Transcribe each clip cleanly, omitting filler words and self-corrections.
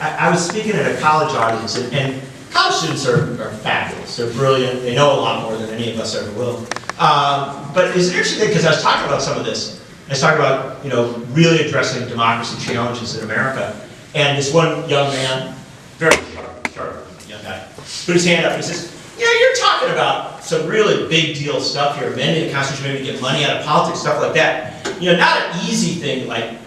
I was speaking at a college audience, and college students are fabulous. They're brilliant. They know a lot more than any of us ever will. But it's an interesting thing, because I was talking about some of this. I was talking about, really addressing democracy challenges in America. And this one young man, very sharp young guy, put his hand up and he says, you're talking about some really big deal stuff here, amending the Constitution, maybe to get money out of politics, stuff like that. Not an easy thing, like,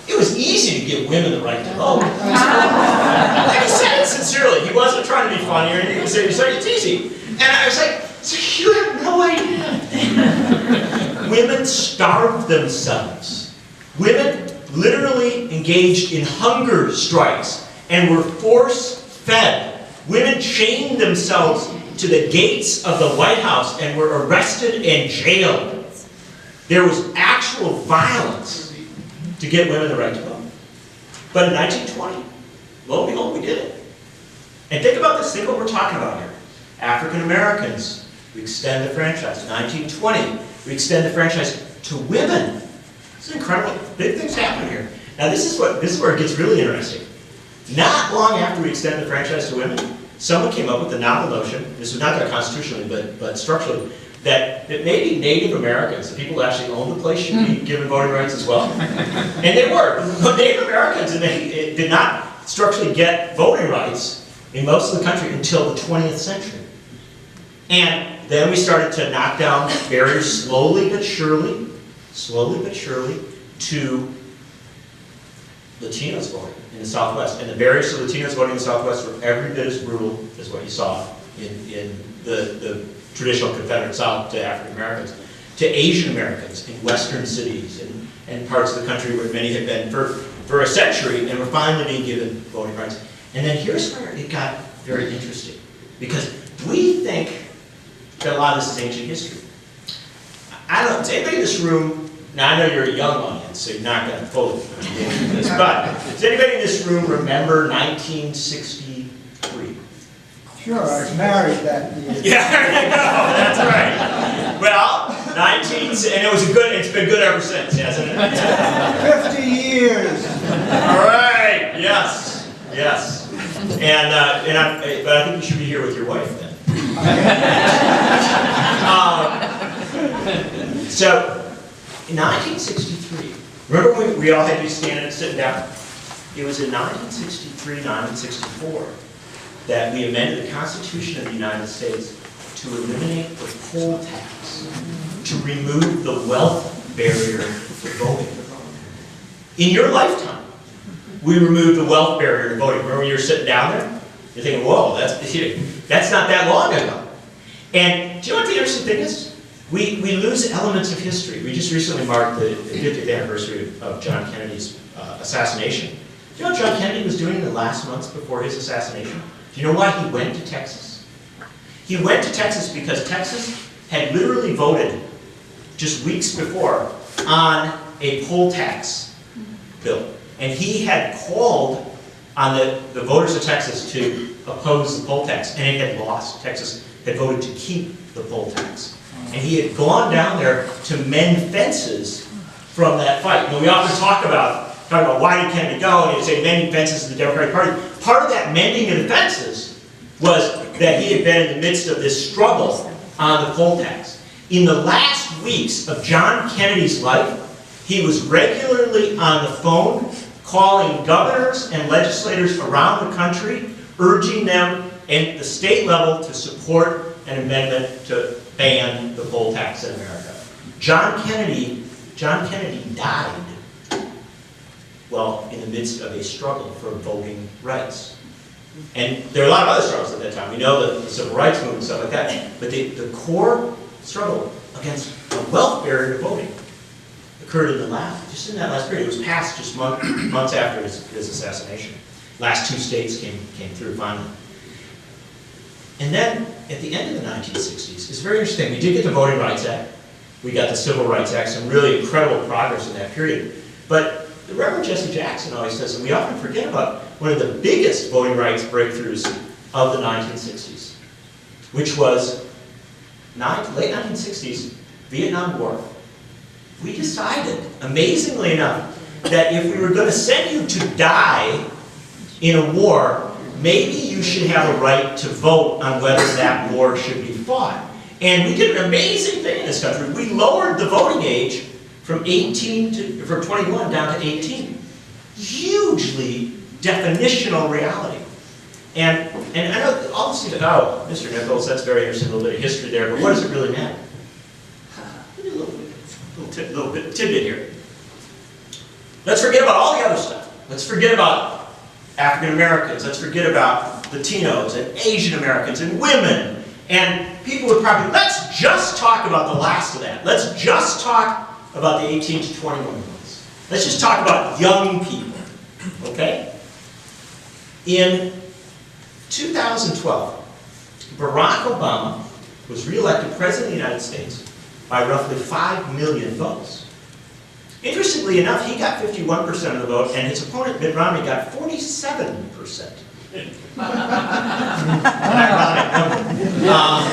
it was easy to give women the right to vote. Like he said it sincerely. He wasn't trying to be funny or anything. He said it's easy. And I was like, so you have no idea. Women starved themselves. Women literally engaged in hunger strikes and were force-fed. Women chained themselves to the gates of the White House and were arrested and jailed. There was actual violence to get women the right to vote. But in 1920, lo and behold, we did it. And think about this, think what we're talking about here. African Americans, we extend the franchise. 1920, we extend the franchise to women. It's incredible. Big things happen here. Now this is where it gets really interesting. Not long after we extended the franchise to women, someone came up with the novel notion, this was not done constitutionally, but structurally, that maybe Native Americans, the people who actually own the place, should be given voting rights as well. And they were. Native Americans, and they did not structurally get voting rights in most of the country until the 20th century. And then we started to knock down barriers slowly but surely, to Latinos voting in the Southwest. And the barriers to Latinos voting in the Southwest were every bit as brutal as what you saw in the traditional Confederate South to African Americans, to Asian Americans in Western cities and parts of the country where many had been for a century and were finally being given voting rights. And then here's where it got very interesting, because we think that a lot of this is ancient history. I don't know, does anybody in this room, now I know you're a young audience, so you're not going to fully get into this, but does anybody in this room remember 1963? Sure, I was married that year. Yeah, there you go, that's right. Well, it's been good ever since, hasn't it? 50 years. All right, yes. But I think you should be here with your wife then. So, in 1963, remember when we all had to be standing and sitting down? It was in 1963, 1964, that we amended the Constitution of the United States to eliminate the poll tax, to remove the wealth barrier to voting. In your lifetime, we removed the wealth barrier to voting. Remember when you were sitting down there? You're thinking, whoa, that's not that long ago. And do you know what the interesting thing is? We lose elements of history. We just recently marked the 50th anniversary of John Kennedy's assassination. Do you know what John Kennedy was doing in the last months before his assassination? Do you know why he went to Texas? He went to Texas because Texas had literally voted just weeks before on a poll tax bill. And he had called on the voters of Texas to oppose the poll tax, and it had lost. Texas had voted to keep the poll tax. And he had gone down there to mend fences from that fight. We often talk about why did Kennedy go, and he'd say mending fences in the Democratic Party. Part of that mending of the fences was that he had been in the midst of this struggle on the poll tax. In the last weeks of John Kennedy's life, he was regularly on the phone calling governors and legislators around the country, urging them at the state level to support an amendment to ban the poll tax in America. John Kennedy died, well, in the midst of a struggle for voting rights. And there are a lot of other struggles at that time. We know the civil rights movement and stuff like that. But the core struggle against the wealth barrier to voting occurred in just in that last period. It was passed just months after his assassination. Last two states came through finally. And then, at the end of the 1960s, it's very interesting. We did get the Voting Rights Act. We got the Civil Rights Act, some really incredible progress in that period. But the Reverend Jesse Jackson always says, and we often forget about, one of the biggest voting rights breakthroughs of the 1960s, which was late 1960s, Vietnam War. We decided, amazingly enough, that if we were going to send you to die in a war, maybe you should have a right to vote on whether that war should be fought. And we did an amazing thing in this country. We lowered the voting age from 21 down to 18. Hugely definitional reality. And I know all this, oh, Mr. Nichols, that's very interesting, a little bit of history there, but what does it really matter? A little bit tidbit here. Let's forget about all the other stuff. Let's forget about African Americans. Let's forget about Latinos and Asian Americans and women and people with property. Let's just talk about the last of that. Let's just talk about the 18 to 21-year-olds. Let's just talk about young people, okay? In 2012, Barack Obama was re-elected President of the United States by roughly 5 million votes. Interestingly enough, he got 51% of the vote, and his opponent, Mitt Romney, got 47%. An ironic number.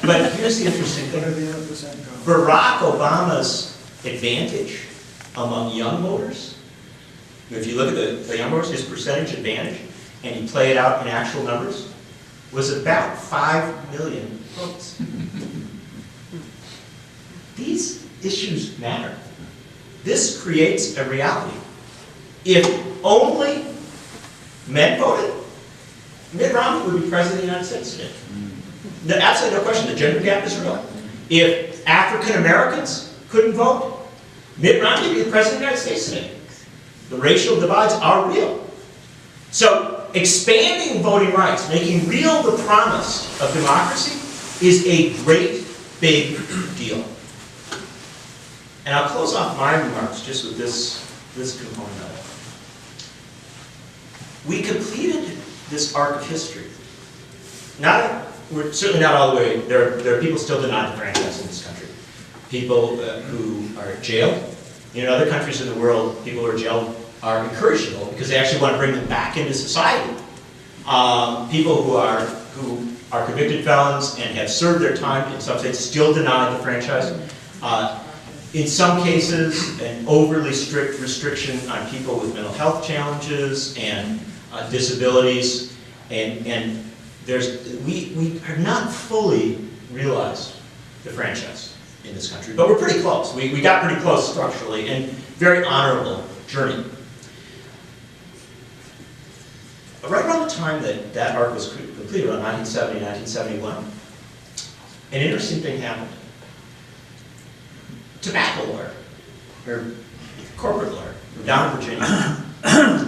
But here's the interesting thing. Barack Obama's advantage among young voters, if you look at the young voters, his percentage advantage, and you play it out in actual numbers, was about 5 million votes. These issues matter. This creates a reality. If only men voted, Mitt Romney would be President of the United States today. Absolutely no question, the gender gap is real. If African Americans couldn't vote, Mitt Romney would be the President of the United States today. The racial divides are real. So expanding voting rights, making real the promise of democracy, is a great big deal. And I'll close off my remarks just with this component of it. We completed this arc of history. We're certainly not all the way. There are people still denied the franchise in this country. People who are jailed. In other countries in the world, people who are jailed are encouraged to vote because they actually want to bring them back into society. People who are convicted felons and have served their time in some states still denied the franchise. In some cases, an overly strict restriction on people with mental health challenges and disabilities, and we have not fully realized the franchise in this country, but we're pretty close. We got pretty close structurally, and very honorable journey. Right around the time that arc was completed, around 1970, 1971, an interesting thing happened. Tobacco lawyer, or corporate lawyer, down in Virginia,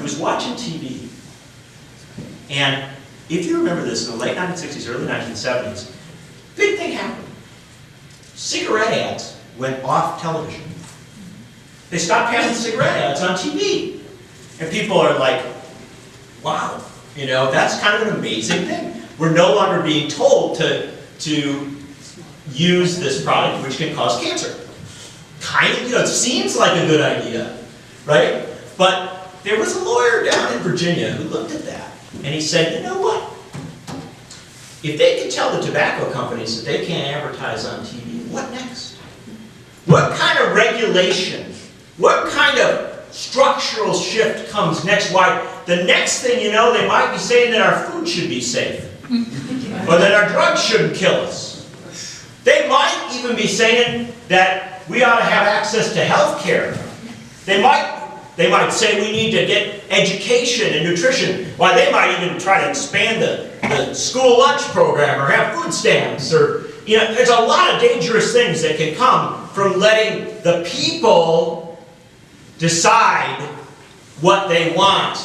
was watching TV. And if you remember this, in the late 1960s, early 1970s, big thing happened. Cigarette ads went off television. They stopped having cigarette ads on TV. And people are like, wow, that's kind of an amazing thing. We're no longer being told to use this product which can cause cancer. Kind of, it seems like a good idea, right? But there was a lawyer down in Virginia who looked at that, and he said, you know what? If they can tell the tobacco companies that they can't advertise on TV, what next? What kind of regulation, what kind of structural shift comes next? Why, the next thing you know, they might be saying that our food should be safe, or that our drugs shouldn't kill us. They might even be saying that we ought to have access to health care. They might say we need to get education and nutrition. Why, they might even try to expand the school lunch program or have food stamps. Or, there's a lot of dangerous things that can come from letting the people decide what they want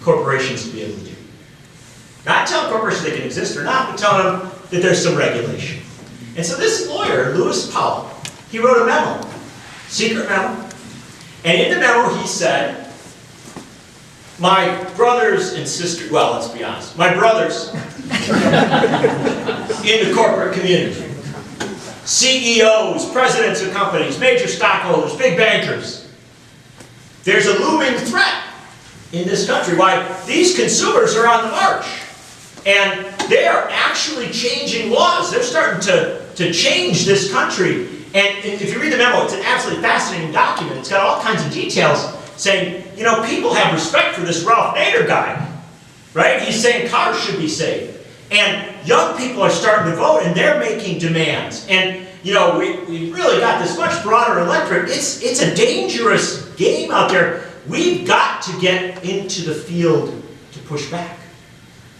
corporations to be able to do. Not telling corporations they can exist or not, but telling them that there's some regulation. And so this lawyer, Lewis Powell, he wrote a memo, secret memo, and in the memo he said, my brothers and sisters, well, let's be honest, my brothers in the corporate community, CEOs, presidents of companies, major stockholders, big bankers, there's a looming threat in this country. Why, these consumers are on the march, and they are actually changing laws. They're starting to change this country. And if you read the memo, it's an absolutely fascinating document. It's got all kinds of details. saying, you know, people have respect for this Ralph Nader guy, right? He's saying cars should be safe. And young people are starting to vote, and they're making demands. And, you know, we really got this much broader electorate. It's a dangerous game out there. We've got to get into the field to push back.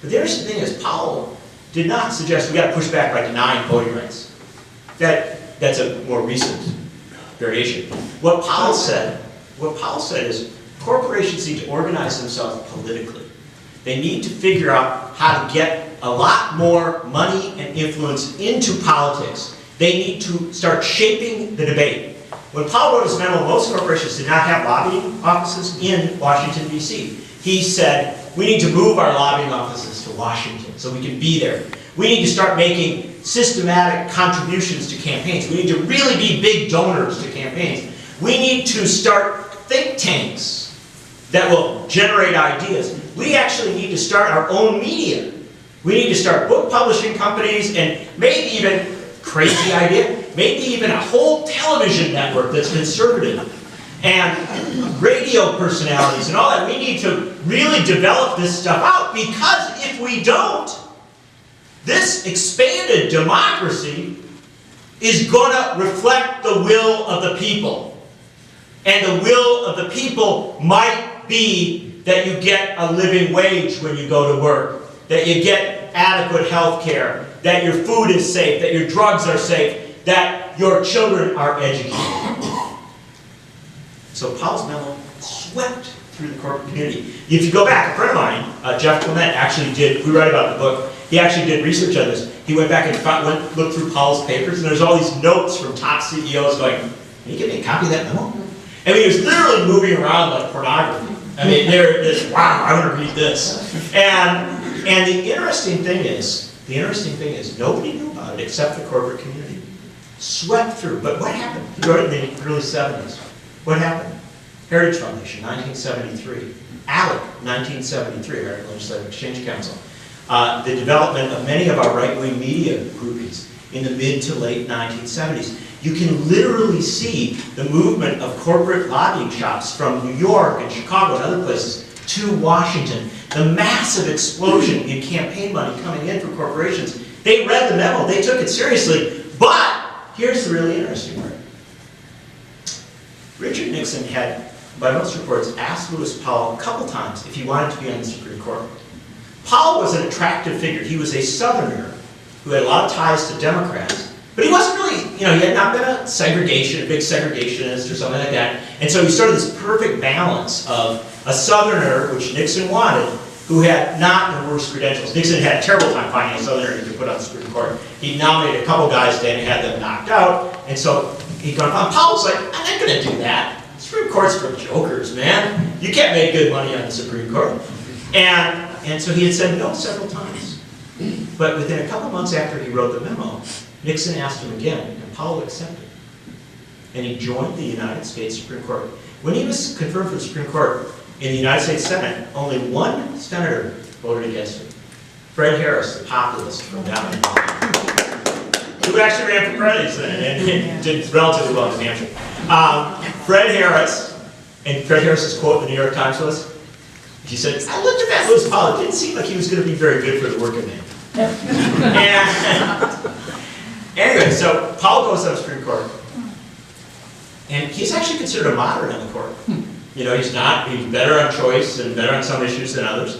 But the interesting thing is, Powell did not suggest we got to push back by denying voting rights. That's a more recent variation. What Powell said is corporations need to organize themselves politically. They need to figure out how to get a lot more money and influence into politics. They need to start shaping the debate. When Powell wrote his memo, most corporations did not have lobbying offices in Washington, D.C. He said, we need to move our lobbying offices to Washington so we can be there. We need to start making systematic contributions to campaigns. We need to really be big donors to campaigns. We need to start think tanks that will generate ideas. We actually need to start our own media. We need to start book publishing companies and maybe even, crazy idea, maybe even a whole television network that's conservative and radio personalities and all that. We need to really develop this stuff out, because if we don't, this expanded democracy is going to reflect the will of the people. And the will of the people might be that you get a living wage when you go to work, that you get adequate health care, that your food is safe, that your drugs are safe, that your children are educated. So Powell's memo swept through the corporate community. If you go back, a friend of mine, Jeff Clement, actually did, we write about the book, he actually did research on this. He went back and looked through Powell's papers, and there's all these notes from top CEOs going, can you give me a copy of that memo? I mean, he was literally moving around like pornography. I mean, there's, wow, I want to read this. And the interesting thing is, nobody knew about it except the corporate community. Swept through. But what happened? He wrote it in the early 70s. What happened? Heritage Foundation, 1973. ALEC, 1973, American Legislative Exchange Council. The development of many of our right-wing media groupings in the mid to late 1970s. You can literally see the movement of corporate lobbying shops from New York and Chicago and other places to Washington. The massive explosion in campaign money coming in from corporations. They read the memo, they took it seriously, but here's the really interesting part. Richard Nixon had, by most reports, asked Lewis Powell a couple times if he wanted to be on the Supreme Court. Powell was an attractive figure. He was a Southerner who had a lot of ties to Democrats. But he wasn't really, he had not been a big segregationist or something like that. And so he started this perfect balance of a Southerner, which Nixon wanted, who had not the worst credentials. Nixon had a terrible time finding a Southerner he could put on the Supreme Court. He nominated a couple guys then and had them knocked out. And so he got on. Powell's like, I'm not going to do that. The Supreme Court's for jokers, man. You can't make good money on the Supreme Court. And so he had said no several times. But within a couple months after he wrote the memo, Nixon asked him again, and Powell accepted. And he joined the United States Supreme Court. When he was confirmed for the Supreme Court in the United States Senate, only one senator voted against him. Fred Harris, the populist from down in who actually ran for president and did relatively well in New Hampshire. Fred Harris's quote in the New York Times was, he said, I looked at that Lewis Powell, it didn't seem like he was going to be very good for the working man. Anyway, so Powell goes to the Supreme Court, and he's actually considered a moderate on the court. He's better on choice and better on some issues than others.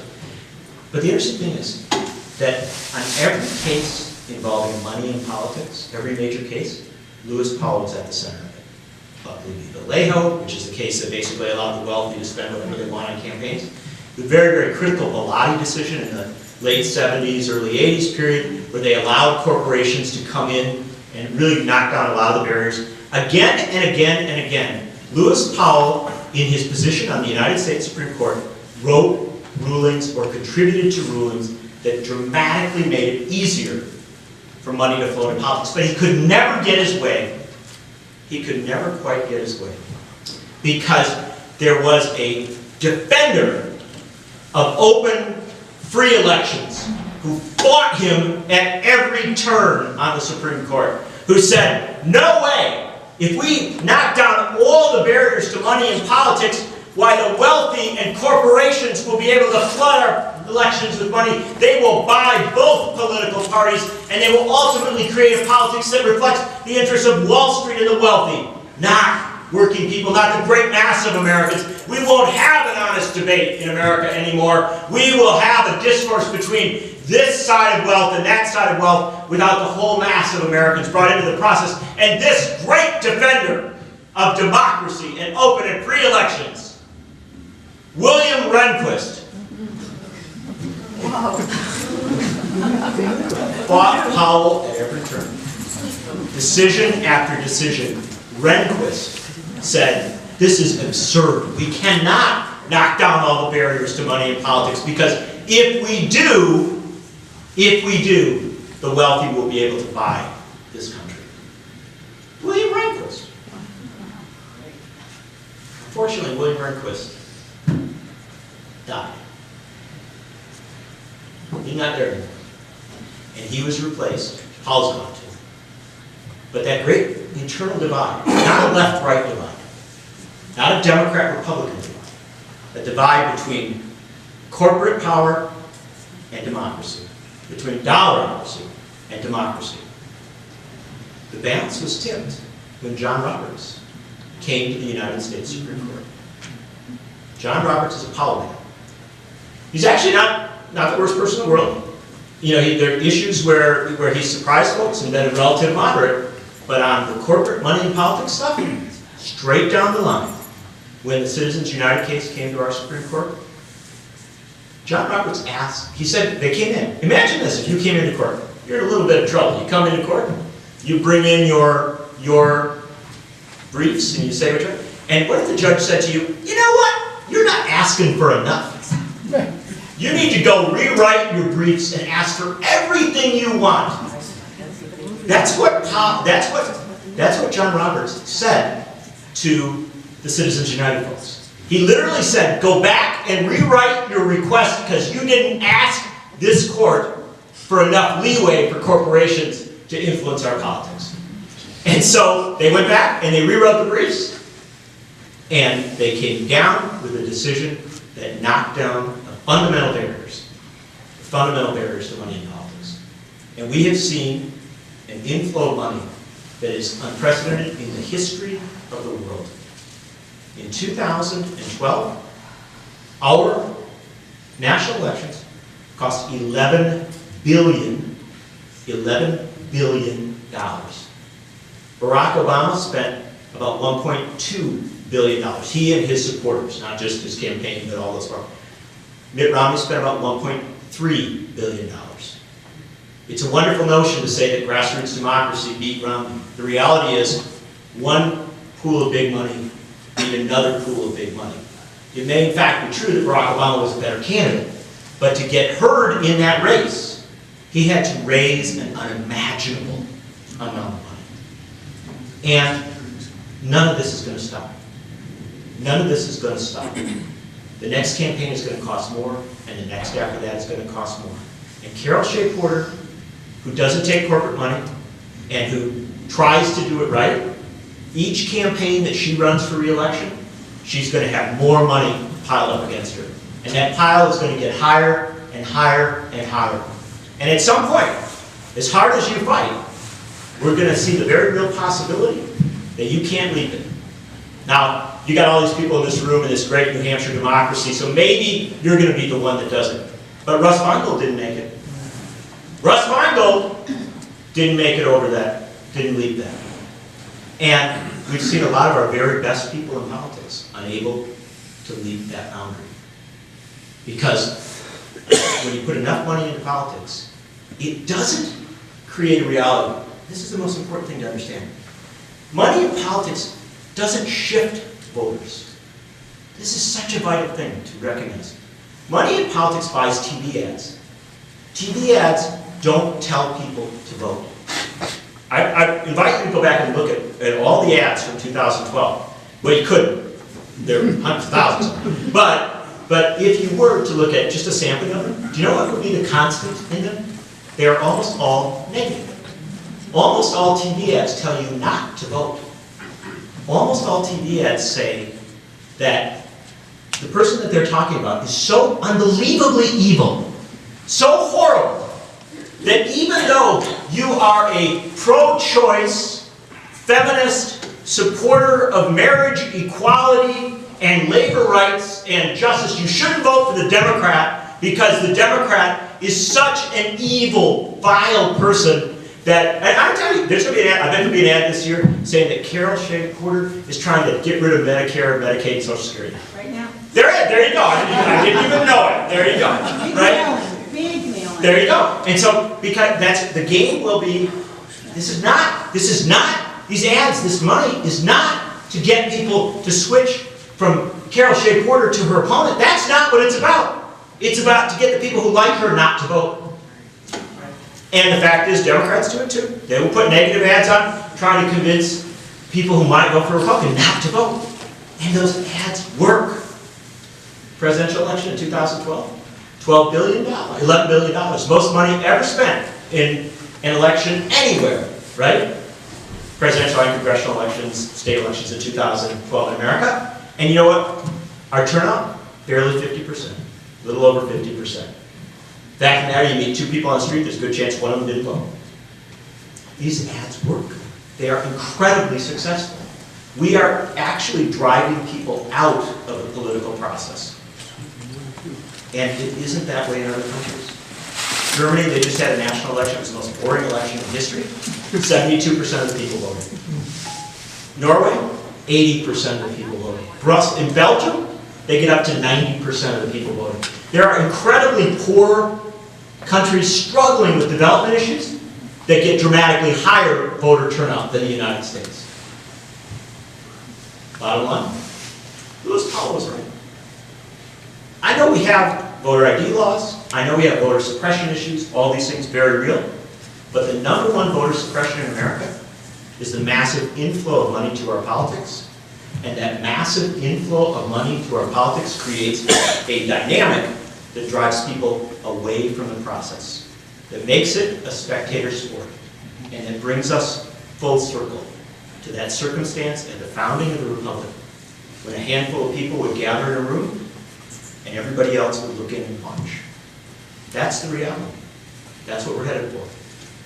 But the interesting thing is that on every case involving money and politics, every major case, Lewis Powell was at the center of it. The Vallejo, which is the case that basically allowed the wealthy to spend whatever they want on campaigns. The very, very critical Bellotti decision in the late 70s, early 80s period, where they allowed corporations to come in and really knock down a lot of the barriers. Again and again and again, Lewis Powell, in his position on the United States Supreme Court, wrote rulings or contributed to rulings that dramatically made it easier for money to flow in politics. But he could never get his way. He could never quite get his way. Because there was a defender of open, free elections who fought him at every turn on the Supreme Court, who said, no way, if we knock down all the barriers to money in politics, why the wealthy and corporations will be able to flood our elections with money. They will buy both political parties, and they will ultimately create a politics that reflects the interests of Wall Street and the wealthy, not working people, not the great mass of Americans. We won't have an honest debate in America anymore. We will have a discourse between this side of wealth and that side of wealth without the whole mass of Americans brought into the process. And this great defender of democracy and open and free elections, William Rehnquist, fought Powell at every turn. Decision after decision, Rehnquist said, this is absurd. We cannot knock down all the barriers to money in politics, because if we do, the wealthy will be able to buy this country. William Rehnquist. Unfortunately, William Rehnquist died. He's not there anymore. And he was replaced. Powell's gone too. But that great internal divide, not a left-right divide, not a Democrat-Republican divide, a divide between corporate power and democracy, between dollarocracy and democracy. The balance was tipped when John Roberts came to the United States Supreme Court. John Roberts is a Powell man. He's actually not the worst person in the world. You know, there are issues where he's surprised folks and been a relative moderate, but on the corporate money and politics stuff, straight down the line, when the Citizens United case came to our Supreme Court, John Roberts asked, he said, they came in. Imagine this, if you came into court. You're in a little bit of trouble. You come into court, you bring in your briefs, and you say what you're, and what if the judge said to you, you know what? You're not asking for enough. You need to go rewrite your briefs and ask for everything you want. That's what John Roberts said to the Citizens United folks. He literally said, go back and rewrite your request because you didn't ask this court for enough leeway for corporations to influence our politics. And so they went back and they rewrote the briefs, and they came down with a decision that knocked down the fundamental barriers to money in politics. And we have seen an inflow of money that is unprecedented in the history of the world. In 2012, our national elections cost $11 billion. Barack Obama spent about $1.2 billion. He and his supporters, not just his campaign, but all those folks. Mitt Romney spent about $1.3 billion. It's a wonderful notion to say that grassroots democracy beat Romney. The reality is, one pool of big money beat another pool of big money. It may in fact be true that Barack Obama was a better candidate, but to get heard in that race, he had to raise an unimaginable amount of money. And none of this is going to stop. None of this is going to stop. The next campaign is going to cost more, and the next after that is going to cost more. And Carol Shea-Porter, who doesn't take corporate money and who tries to do it right, each campaign that she runs for re-election, she's going to have more money piled up against her. And that pile is going to get higher and higher and higher. And at some point, as hard as you fight, we're going to see the very real possibility that you can't leave it. Now, you got all these people in this room in this great New Hampshire democracy, so maybe you're going to be the one that does it. But Russ Feingold didn't make it. Russ Feingold didn't make it over that, didn't leave that. And we've seen a lot of our very best people in politics unable to leave that boundary. Because when you put enough money into politics, it doesn't create a reality. This is the most important thing to understand. Money in politics doesn't shift voters. This is such a vital thing to recognize. Money in politics buys TV ads. TV ads don't tell people to vote. I invite you to go back and look at all the ads from 2012. Well, you couldn't. There were hundreds of thousands of them. But if you were to look at just a sampling of them, do you know what would be the constant in them? They are almost all negative. Almost all TV ads tell you not to vote. Almost all TV ads say that the person that they're talking about is so unbelievably evil, so horrible, that even though you are a pro-choice, feminist, supporter of marriage equality and labor rights and justice, you shouldn't vote for the Democrat because the Democrat is such an evil, vile person that, and I'm telling you, there's going to be an ad, I bet there'll be an ad this year saying that Carol Shea-Porter is trying to get rid of Medicare, Medicaid, and Social Security. Right now. There you go. I didn't even know it. There you go. Right? Big mail. There you go. And so, because that's, the game will be, this is not, these ads, this money is not to get people to switch from Carol Shea-Porter to her opponent. That's not what it's about. It's about to get the people who like her not to vote. And the fact is, Democrats do it too. They will put negative ads on, trying to convince people who might vote for a Republican not to vote. And those ads work. Presidential election in 2012, $12 billion, $11 billion, most money ever spent in an election anywhere, right? Presidential and congressional elections, state elections in 2012 in America. And you know what? Our turnout, barely 50%, a little over 50%. Back in there, you meet two people on the street, there's a good chance one of them didn't vote. These ads work. They are incredibly successful. We are actually driving people out of the political process. And it isn't that way in other countries. Germany, they just had a national election. It was the most boring election in history. 72% of the people voted. Norway, 80% of the people voted. Brussels, in Belgium, they get up to 90% of the people voting. There are incredibly poor countries struggling with development issues that get dramatically higher voter turnout than the United States. Bottom line, Lewis Powell was right. I know we have voter ID laws, I know we have voter suppression issues, all these things very real, but the number one voter suppression in America is the massive inflow of money to our politics, and that massive inflow of money to our politics creates a dynamic that drives people away from the process, that makes it a spectator sport, and that brings us full circle to that circumstance at the founding of the Republic, when a handful of people would gather in a room and everybody else would look in and watch. That's the reality. That's what we're headed for.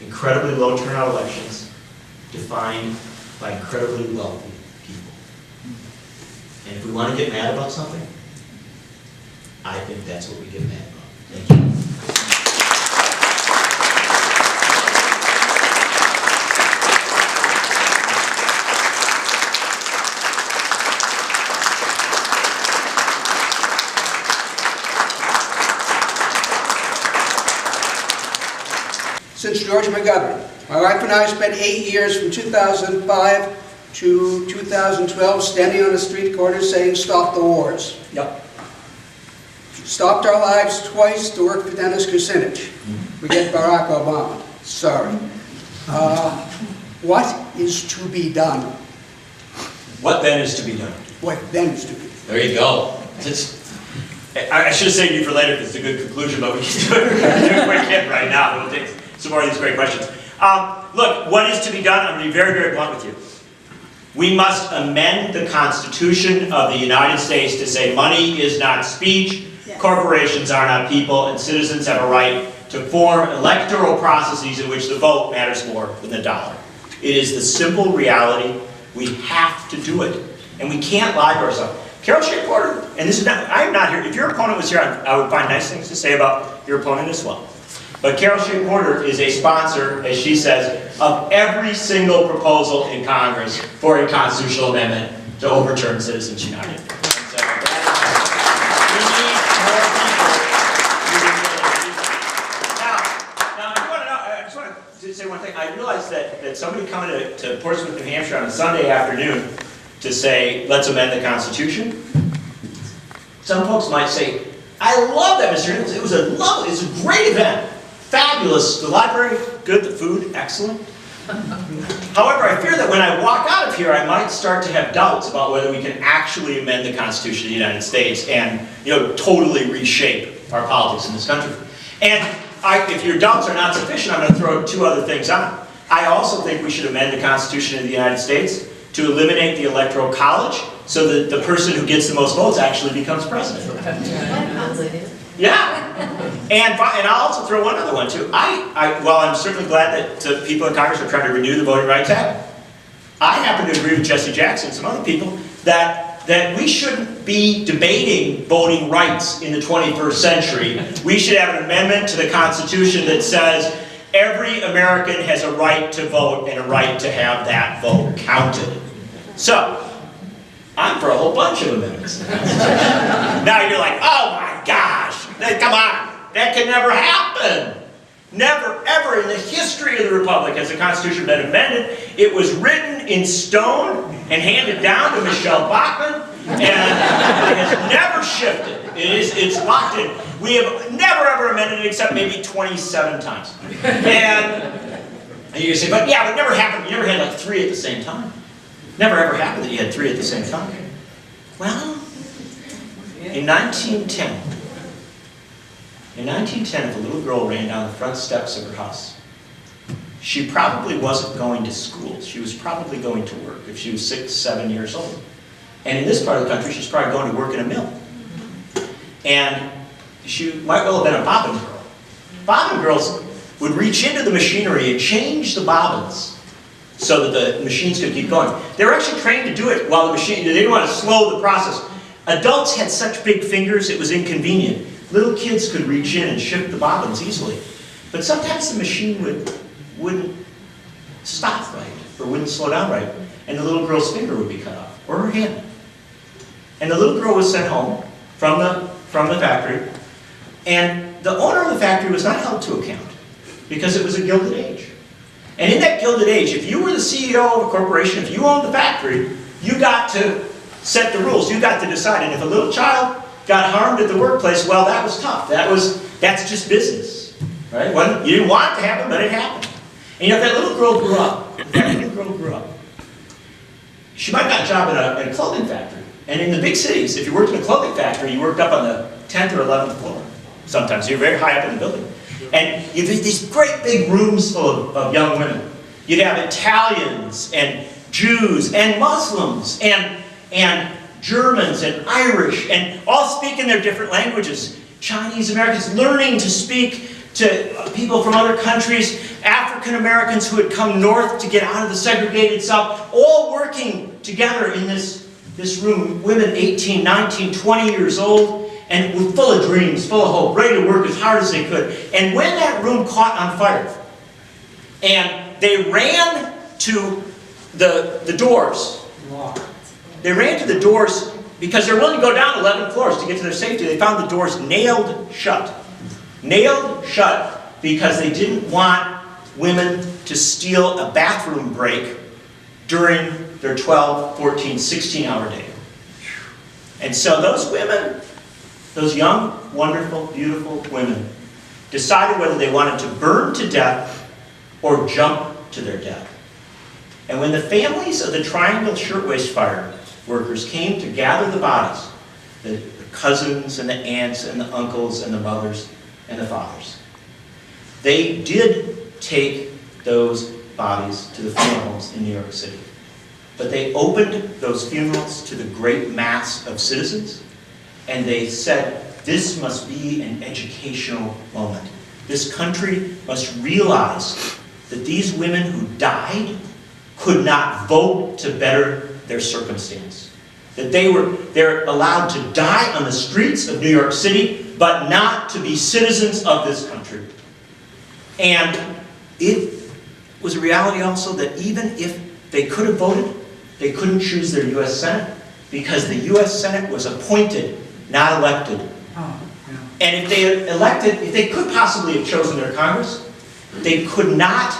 Incredibly low turnout elections defined by incredibly wealthy people. And if we want to get mad about something, I think that's what we get mad about. Thank you. Since George McGovern. My wife and I spent 8 years from 2005 to 2012 standing on the street corner saying, "Stop the wars." Yep. Stopped our lives twice to work for Dennis Kucinich. We get Barack Obama. Sorry. What is to be done? What then is to be done? What then is to be done? There you go. I should have saved you for later because it's a good conclusion, but we can do it quick hit right now. We'll take some more of these great questions. Look, what is to be done? I'm going to be very, very blunt with you. We must amend the Constitution of the United States to say money is not speech, corporations are not people, and citizens have a right to form electoral processes in which the vote matters more than the dollar. It is the simple reality. We have to do it. And we can't lie to ourselves. Carol Shea-Porter, and this is not, I'm not here, if your opponent was here, I would find nice things to say about your opponent as well. But Carol Shea-Porter is a sponsor, as she says, of every single proposal in Congress for a constitutional amendment to overturn Citizens United. So we need more people. Now, I just want to say one thing. I realized that somebody coming to Portsmouth, New Hampshire on a Sunday afternoon to say, let's amend the Constitution. Some folks might say, I love that, Mr. Nichols. It was it's a great event. Fabulous. The library, good. The food, excellent. However, I fear that when I walk out of here, I might start to have doubts about whether we can actually amend the Constitution of the United States and, totally reshape our politics in this country. And if your doubts are not sufficient, I'm going to throw two other things on. I also think we should amend the Constitution of the United States to eliminate the Electoral College so that the person who gets the most votes actually becomes president. Yeah. And I'll also throw one other one too. While I'm certainly glad that people in Congress are trying to renew the Voting Rights Act, I happen to agree with Jesse Jackson and some other people that we shouldn't be debating voting rights in the 21st century. We should have an amendment to the Constitution that says every American has a right to vote and a right to have that vote counted. So, I'm for a whole bunch of amendments. Now you're like, oh my gosh, come on, that can never happen. Never, ever in the history of the Republic has the Constitution been amended. It was written in stone and handed down to Michelle Bachmann, and it has never shifted. It's locked in. We have never, ever amended it except maybe 27 times. And you say, but yeah, but it never happened. You never had like 3 at the same time. Never, ever happened that you had 3 at the same time. Well, in 1910, if a little girl ran down the front steps of her house, she probably wasn't going to school. She was probably going to work if she was 6, 7 years old. And in this part of the country, she's probably going to work in a mill. And she might well have been a bobbin girl. Bobbin girls would reach into the machinery and change the bobbins so that the machines could keep going. They were actually trained to do it while the machine, they didn't want to slow the process. Adults had such big fingers, it was inconvenient. Little kids could reach in and shift the bobbins easily. But sometimes the machine wouldn't stop right, or wouldn't slow down right, and the little girl's finger would be cut off, or her hand. And the little girl was sent home from the factory, and the owner of the factory was not held to account, because it was a Gilded Age. And in that Gilded Age, if you were the CEO of a corporation, if you owned the factory, you got to set the rules, you got to decide. And if a little child got harmed at the workplace, well, that was tough. That's just business, right? Well, you didn't want it to happen, but it happened. And you know, if that little girl grew up, she might have got a job in a clothing factory. And in the big cities, if you worked in a clothing factory, you worked up on the 10th or 11th floor. Sometimes you're very high up in the building. And you'd have these great big rooms full of young women. You'd have Italians and Jews and Muslims and Germans and Irish, and all speaking their different languages. Chinese Americans learning to speak to people from other countries, African Americans who had come north to get out of the segregated South, all working together in this room, women 18, 19, 20 years old, and were full of dreams, full of hope, ready to work as hard as they could. And when that room caught on fire, and they ran to the doors, they ran to the doors because they were willing to go down 11 floors to get to their safety. They found the doors nailed shut. Nailed shut because they didn't want women to steal a bathroom break during their 12, 14, 16-hour day. And so those women, those young, wonderful, beautiful women, decided whether they wanted to burn to death or jump to their death. And when the families of the Triangle Shirtwaist Fire workers came to gather the bodies, the cousins and the aunts and the uncles and the mothers and the fathers, they did take those bodies to the funeral homes in New York City. But they opened those funerals to the great mass of citizens, and they said, this must be an educational moment. This country must realize that these women who died could not vote to better their circumstance. That they're allowed to die on the streets of New York City, but not to be citizens of this country. And it was a reality also that even if they could have voted, they couldn't choose their U.S. Senate, because the U.S. Senate was appointed, not elected. And if they had elected, if they could possibly have chosen their Congress, they could not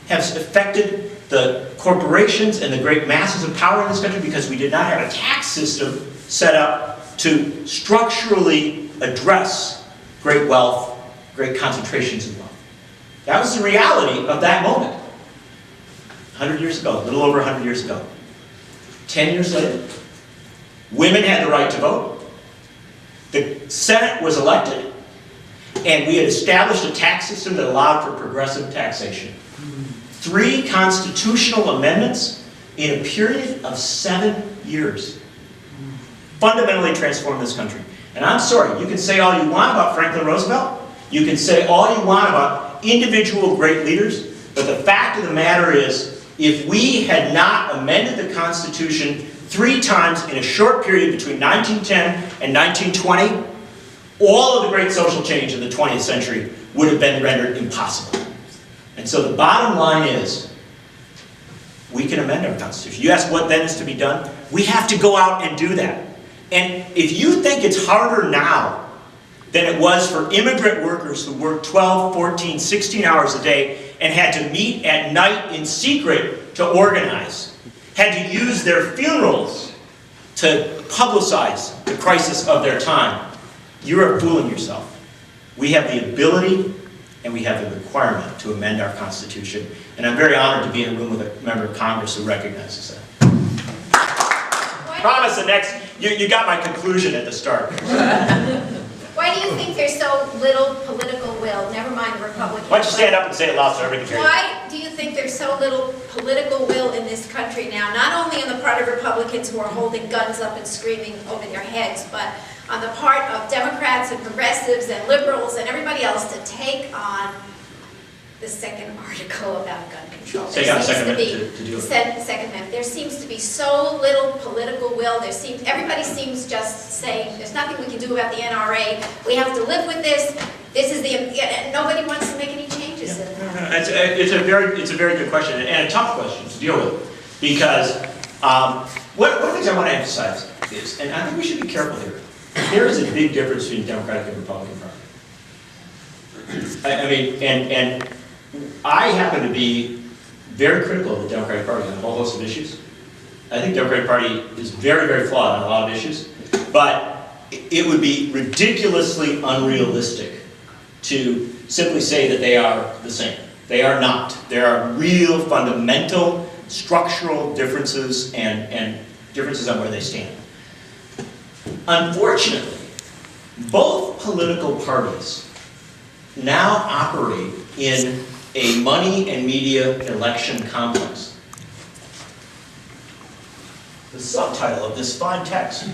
have affected the corporations and the great masses of power in this country, because we did not have a tax system set up to structurally address great wealth, great concentrations of wealth. That was the reality of that moment. 100 years ago, a little over 100 years ago. 10 years later, women had the right to vote. The Senate was elected, and we had established a tax system that allowed for progressive taxation. 3 constitutional amendments in a period of 7 years, fundamentally transformed this country. And I'm sorry, you can say all you want about Franklin Roosevelt, you can say all you want about individual great leaders, but the fact of the matter is, if we had not amended the Constitution 3 times in a short period between 1910 and 1920, all of the great social change of the 20th century would have been rendered impossible. And so the bottom line is, we can amend our Constitution. You ask what then is to be done? We have to go out and do that. And if you think it's harder now than it was for immigrant workers who worked 12, 14, 16 hours a day and had to meet at night in secret to organize, had to use their funerals to publicize the crisis of their time, you're fooling yourself. We have the ability and we have the requirement to amend our Constitution. And I'm very honored to be in a room with a member of Congress who recognizes that. Promise the next, you got my conclusion at the start. Why do you think there's so little political will? Never mind the Republicans. Why don't you stand up and say it loud so everybody can hear you? Why do you think there's so little political will in this country now? Not only on the part of Republicans who are holding guns up and screaming over their heads, but on the part of Democrats and progressives and liberals and everybody else to take on the second article about gun control. Take on the Second Amendment to deal with it. Second Amendment. There seems to be so little political will. Everybody seems just saying, there's nothing we can do about the NRA. We have to live with this. This is the, nobody wants to make any changes. Yeah. It's a very good question and a tough question to deal with, because one of the things I want to emphasize is, and I think we should be careful here, there is a big difference between Democratic and Republican Party. I mean, and I happen to be very critical of the Democratic Party on a whole host of issues. I think the Democratic Party is very, very flawed on a lot of issues, but it would be ridiculously unrealistic to simply say that they are the same. They are not. There are real fundamental structural differences and differences on where they stand. Unfortunately, both political parties now operate in a money and media election complex. The subtitle of this fine text,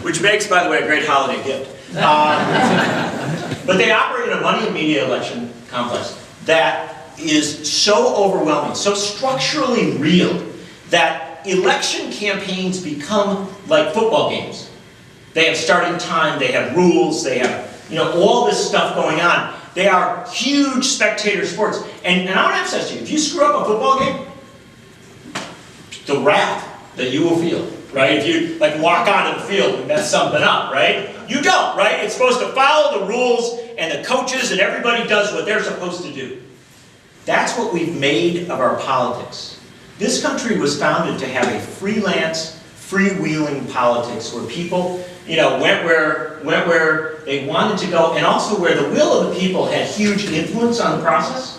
which makes, by the way, a great holiday gift. But they operate in a money and media election complex that is so overwhelming, so structurally real, that election campaigns become like football games. They have starting time, they have rules, they have all this stuff going on. They are huge spectator sports. And I want to emphasize to you, if you screw up a football game, the wrath that you will feel, right? If you walk onto the field and mess something up, right? You don't, right? It's supposed to follow the rules, and the coaches and everybody does what they're supposed to do. That's what we've made of our politics. This country was founded to have a freelance, freewheeling politics where people went where they wanted to go, and also where the will of the people had huge influence on the process.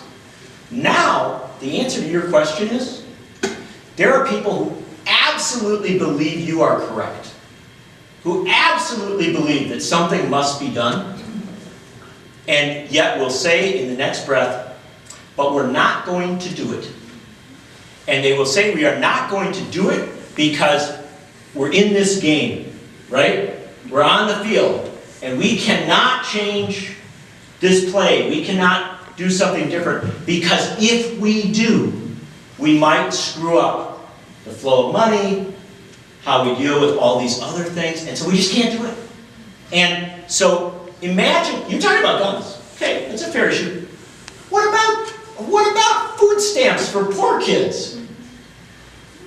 Now, the answer to your question is, there are people who absolutely believe you are correct, who absolutely believe that something must be done, and yet will say in the next breath, but we're not going to do it. And they will say we are not going to do it because we're in this game, right? We're on the field, and we cannot change this play. We cannot do something different, because if we do, we might screw up the flow of money, how we deal with all these other things, and so we just can't do it. And so imagine, you're talking about guns. Okay, that's a fair issue. What about food stamps for poor kids?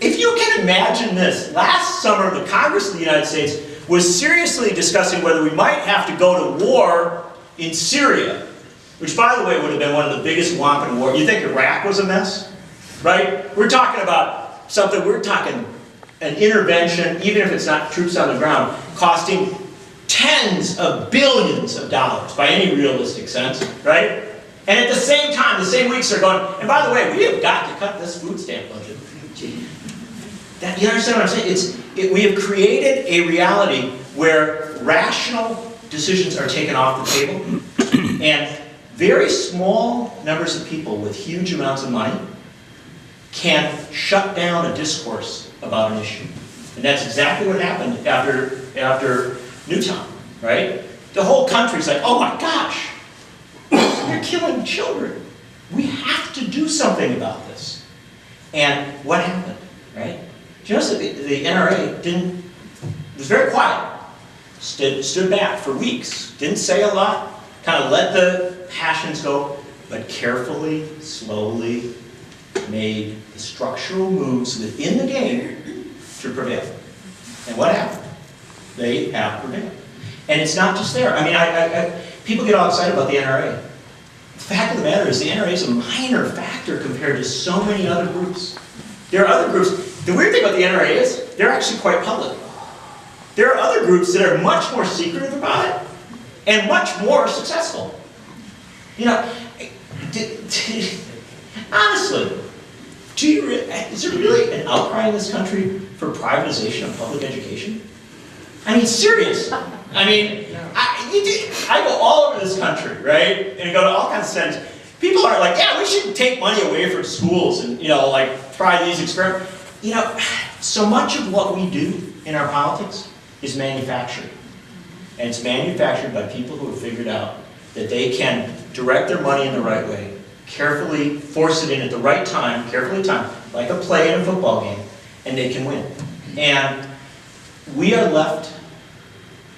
If you can imagine this, last summer the Congress of the United States was seriously discussing whether we might have to go to war in Syria, which, by the way, would have been one of the biggest wampum wars. You think Iraq was a mess? Right? We're talking about something, we're talking an intervention, even if it's not troops on the ground, costing tens of billions of dollars by any realistic sense, right? And at the same time, the same weeks they're going, and by the way, we have got to cut this food stamp budget. You understand what I'm saying? We have created a reality where rational decisions are taken off the table, and very small numbers of people with huge amounts of money can shut down a discourse about an issue. And that's exactly what happened after Newtown, right? The whole country's like, oh my gosh, they're killing children. We have to do something about this. And what happened, right? Do you notice that the NRA was very quiet, stood back for weeks, didn't say a lot, kind of let the passions go, but carefully, slowly made the structural moves within the game to prevail. And what happened? They have prevailed. And it's not just there. I mean, people get all excited about the NRA. The fact of the matter is the NRA is a minor factor compared to so many other groups. There are other groups. The weird thing about the NRA is they're actually quite public. There are other groups that are much more secretive about it and much more successful. You know, honestly, is there really an outcry in this country for privatization of public education? I mean, serious. I mean, I go all over this country, right? And I go to all kinds of centers. People are like, yeah, we should take money away from schools and, like try these experiments. So much of what we do in our politics is manufactured. And it's manufactured by people who have figured out that they can direct their money in the right way, carefully force it in at the right time, carefully timed, like a play in a football game, and they can win. And we are left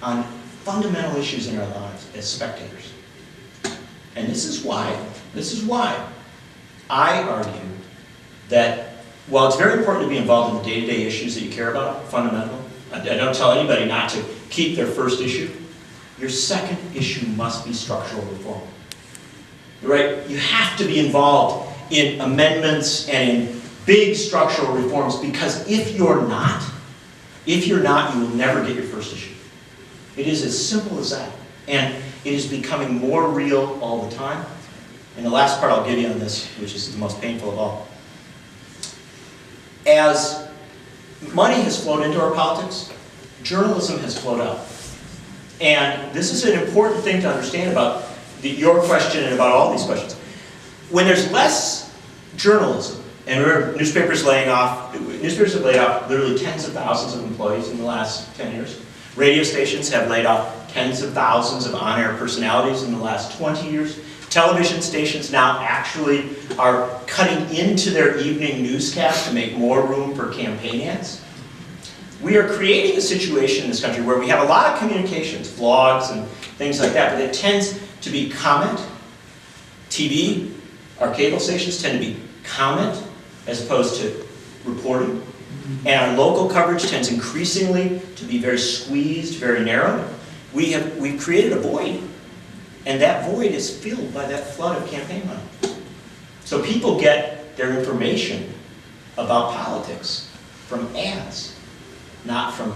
on fundamental issues in our lives as spectators. And this is why I argue that while it's very important to be involved in the day-to-day issues that you care about, fundamental, I don't tell anybody not to keep their first issue. Your second issue must be structural reform. Right? You have to be involved in amendments and in big structural reforms, because if you're not, you will never get your first issue. It is as simple as that. And it is becoming more real all the time. And the last part I'll give you on this, which is the most painful of all. As money has flowed into our politics, journalism has flowed out. And this is an important thing to understand about your question and about all these questions. When there's less journalism, and remember, newspapers have laid off literally tens of thousands of employees in the last 10 years. Radio stations have laid off tens of thousands of on-air personalities in the last 20 years. Television stations now actually are cutting into their evening newscast to make more room for campaign ads. We are creating a situation in this country where we have a lot of communications, blogs and things like that, but it tends to be comment. TV, our cable stations tend to be comment as opposed to reporting. And our local coverage tends increasingly to be very squeezed, very narrow. We've created a void, and that void is filled by that flood of campaign money. So people get their information about politics from ads, not from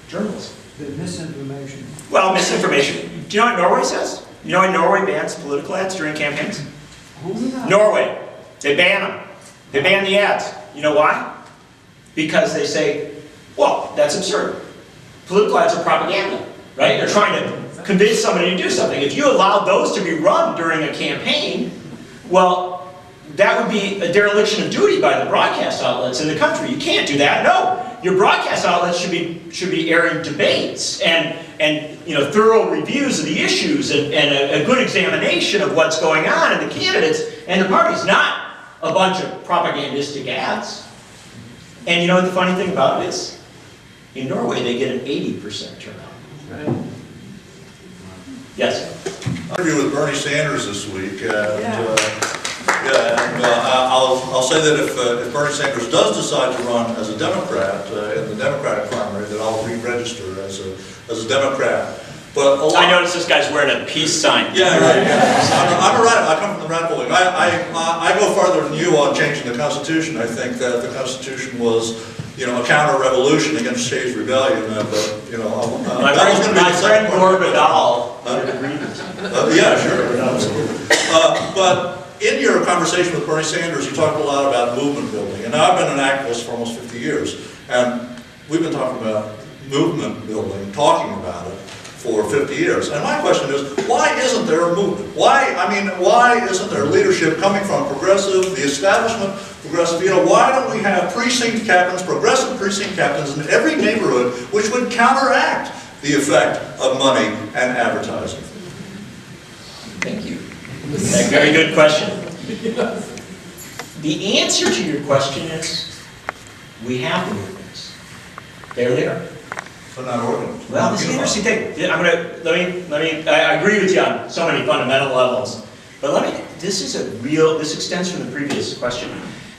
journalism. The misinformation. Well, misinformation. Do you know what Norway says? You know why Norway bans political ads during campaigns? Norway. They ban them. They ban the ads. You know why? Because they say, well, that's absurd. Political ads are propaganda, right? They're trying to convince somebody to do something. If you allowed those to be run during a campaign, well, that would be a dereliction of duty by the broadcast outlets in the country. You can't do that. No. Your broadcast outlets should be airing debates and thorough reviews of the issues and a good examination of what's going on and the candidates and the parties, not a bunch of propagandistic ads. And you know what the funny thing about it is? In Norway, they get an 80% turnout. Right. Yes? Interview with Bernie Sanders this week, I'll say that if Bernie Sanders does decide to run as a Democrat in the Democratic primary, that I'll re-register as a Democrat. But I noticed this guy's wearing a peace sign. Yeah, right. Yeah. I'm a radical. I come from the radical wing. I go farther than you on changing the Constitution. I think that the Constitution was, a counter-revolution against Shays' rebellion. My friend Borbadal would agree with you. Yeah, sure. But in your conversation with Bernie Sanders, you talked a lot about movement building. And I've been an activist for almost 50 years. And we've been talking about movement building, talking about it for 50 years. And my question is, why isn't there a movement? Why isn't there leadership coming from progressive, the establishment, progressive, why don't we have precinct captains, progressive precinct captains in every neighborhood, which would counteract the effect of money and advertising? Thank you. Very good question. The answer to your question is, we have the movements. They're there. But not organized. Well, this is an interesting thing. I agree with you on so many fundamental levels. But this extends from the previous question.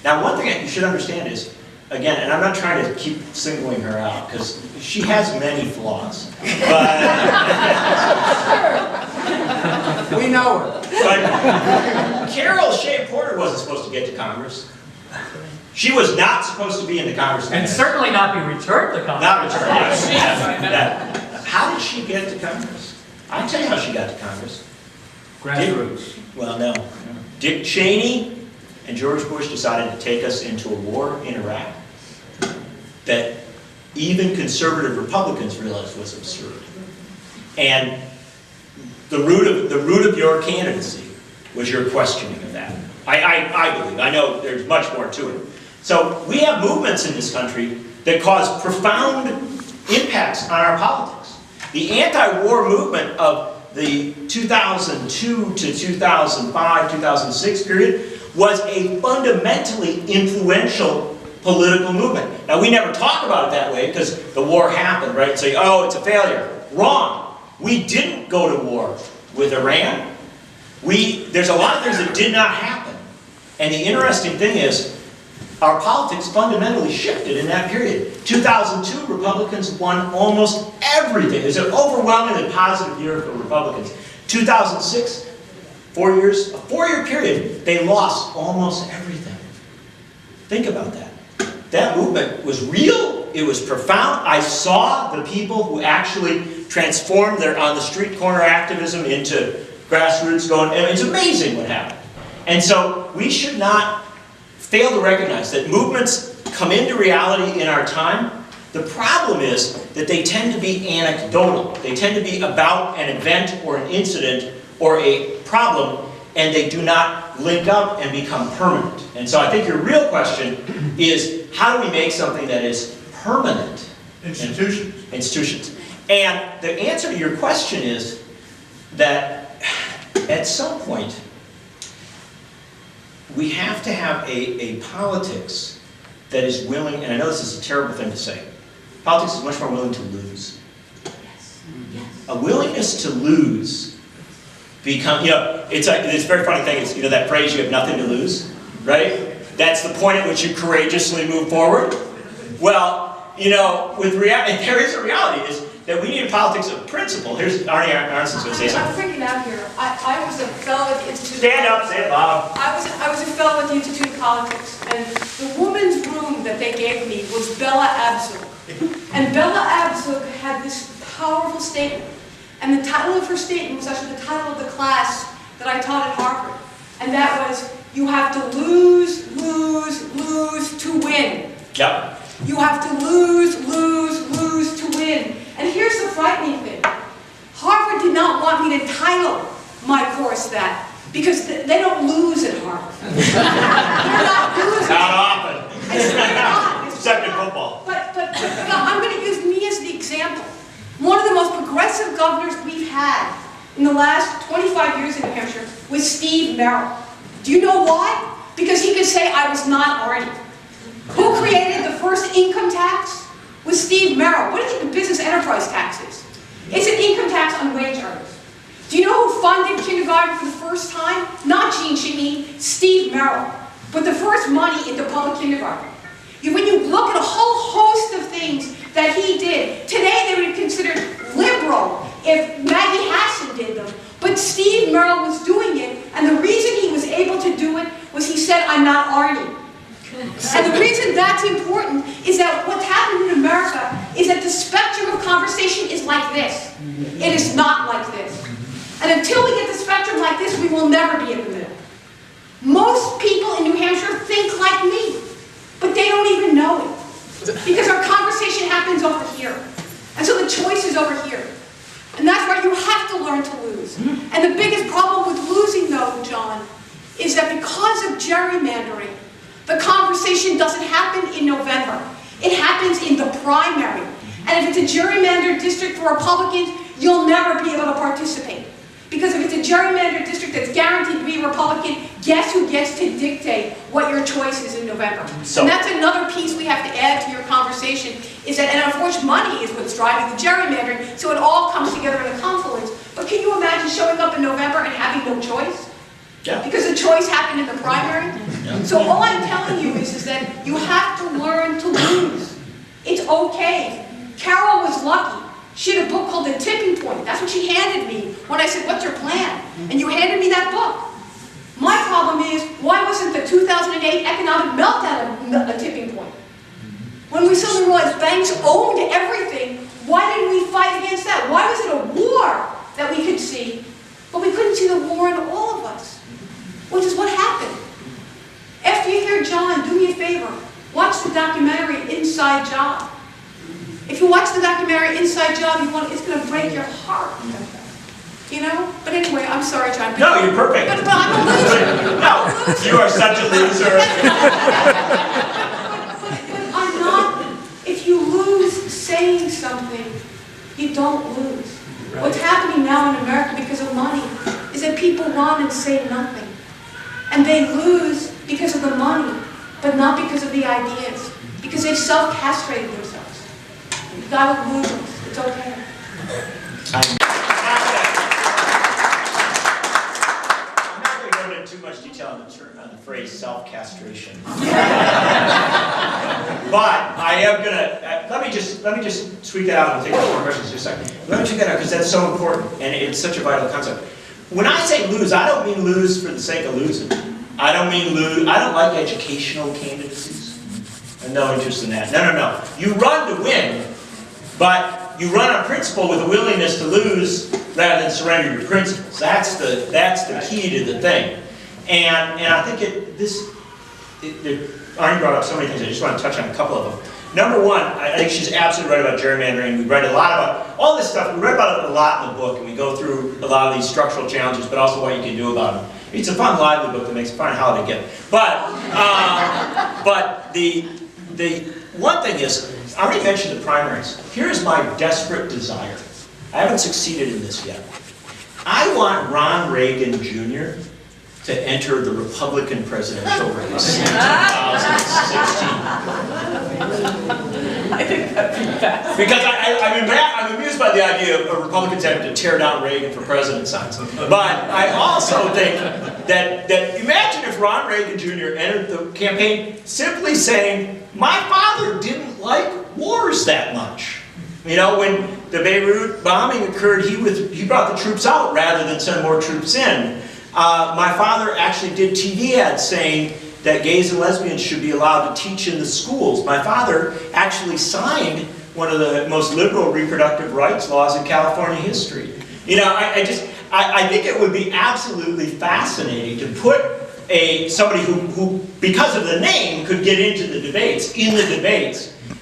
Now, one thing that you should understand is, again, and I'm not trying to keep singling her out, because she has many flaws. But We know her. But Carol Shea-Porter wasn't supposed to get to Congress. She was not supposed to be in the Congress. And certainly not be returned to Congress. Not returned, yes. How did she get to Congress? I can tell you how she got to Congress. Grassroots. Well, no. Dick Cheney and George Bush decided to take us into a war in Iraq that even conservative Republicans realized was absurd. And the root of your candidacy was your questioning of that. I believe. I know there's much more to it. So we have movements in this country that cause profound impacts on our politics. The anti-war movement of the 2002 to 2005, 2006 period was a fundamentally influential political movement. Now, we never talk about it that way because the war happened, right? And say, oh, it's a failure. Wrong. We didn't go to war with Iran. There's a lot of things that did not happen. And the interesting thing is, our politics fundamentally shifted in that period. 2002, Republicans won almost everything. It was an overwhelmingly positive year for Republicans. 2006, 4 years, a 4-year period, they lost almost everything. Think about that. That movement was real. It was profound. I saw the people who actually transformed their on-the-street corner activism into grassroots going, and it's amazing what happened. And so we should not fail to recognize that movements come into reality in our time. The problem is that they tend to be anecdotal. They tend to be about an event or an incident or a problem, and they do not link up and become permanent. And so I think your real question is, how do we make something that is permanent? Institutions. Institutions. And the answer to your question is that at some point, we have to have a politics that is willing, and I know this is a terrible thing to say, politics is much more willing to lose. Yes. Yes. A willingness to lose become, it's a very funny thing, it's, that phrase, you have nothing to lose, right? That's the point at which you courageously move forward. Well, with reality, there is a reality, is that we need a politics of principle. Here's Arnie Arnson's going to say something. I'm freaking out here. I was a fellow at the Institute. Stand up, say it loud. I was a fellow at the Institute of Politics, and the woman's room that they gave me was Bella Abzug. And Bella Abzug had this powerful statement, and the title of her statement was actually the title of the class that I taught at Harvard, and that was, you have to lose, lose, lose to win. Yep. You have to lose, lose, lose to win. And here's the frightening thing. Harvard did not want me to title my course that, because they don't lose at Harvard. They're not losers. Not often. I swear to God. Except in football. But I'm going to use me as the example. One of the most progressive governors we've had in the last 25 years in New Hampshire was Steve Merrill. Do you know why? Because he could say, I was not Arnie. Who created the first income tax? Was Steve Merrill. What do you think the business enterprise tax is? It's an income tax on wage earners. Do you know who funded kindergarten for the first time? Not Gene Chimney, Steve Merrill. But the first money into public kindergarten. When you look at a whole host of things that he did, today they would be considered liberal if Maggie Hassan did them. But Steve Merrill was doing it, and the reason he was able to do it was he said, I'm not Arnie. And the reason that's important is that what's happened in America is that the spectrum of conversation is like this. It is not like this. And until we get the spectrum like this, we will never be in the middle. Most people in New Hampshire think like me, but they don't even know it. Because our conversation happens over here. And so the choice is over here. And that's why you have to learn to lose. And the biggest problem with losing, though, John, is that because of gerrymandering, The conversation doesn't happen in November. It happens in the primary. And if it's a gerrymandered district for Republicans, you'll never be able to participate. Because if it's a gerrymandered district that's guaranteed to be Republican, guess who gets to dictate what your choice is in November? And that's another piece we have to add to your conversation, is that, and of course money is what's driving the gerrymandering, so it all comes together in a confluence. But can you imagine showing up in November and having no choice? Yeah. Because the choice happened in the primary? Yeah. So all I'm telling you is that you have to learn to lose. It's okay. Carol was lucky. She had a book called The Tipping Point. That's what she handed me when I said, what's your plan? And you handed me that book. My problem is, why wasn't the 2008 economic meltdown a tipping point? When we suddenly realized banks owned everything, why didn't we fight against that? Why was it a war that we could see, but we couldn't see the war in all of us? Which is what happened. After you hear John, do me a favor. Watch the documentary Inside Job. If you watch the documentary Inside Job, it's going to break your heart. You know? But anyway, I'm sorry, John. No, you're perfect. But I'm a loser. No, you are such a loser. But I'm not. If you lose saying something, you don't lose. Right. What's happening now in America because of money is that people run and say nothing. And they lose because of the money, but not because of the ideas. Because they've self-castrated themselves. You've got to lose. It's okay. I'm not going to go into too much detail on the phrase self-castration. But I am going to, let me just tweak that out and take more questions in a second. Let me tweak that out because that's so important and it's such a vital concept. When I say lose, I don't mean lose for the sake of losing. I don't mean lose, I don't like educational candidacies. I have no interest in that. No. You run to win, but you run on principle with a willingness to lose rather than surrender your principles. That's the key to the thing. And I think Arnie brought up so many things, I just want to touch on a couple of them. Number one, I think she's absolutely right about gerrymandering. We read a lot about all this stuff. We read about it a lot in the book, and we go through a lot of these structural challenges, but also what you can do about them. It's a fun, lively book that makes a fun holiday gift. But the one thing is, I already mentioned the primaries. Here's my desperate desire. I haven't succeeded in this yet. I want Ron Reagan Jr. to enter the Republican presidential race in 2016. I think that'd be fast. Because I'm amused by the idea of Republicans having to tear down Reagan for president signs. But I also think that imagine if Ron Reagan Jr. entered the campaign simply saying, my father didn't like wars that much. You know, when the Beirut bombing occurred, he brought the troops out rather than send more troops in. My father actually did TV ads saying that gays and lesbians should be allowed to teach in the schools. My father actually signed one of the most liberal reproductive rights laws in California history. You know, I think it would be absolutely fascinating to put somebody who, because of the name, could get into the debates,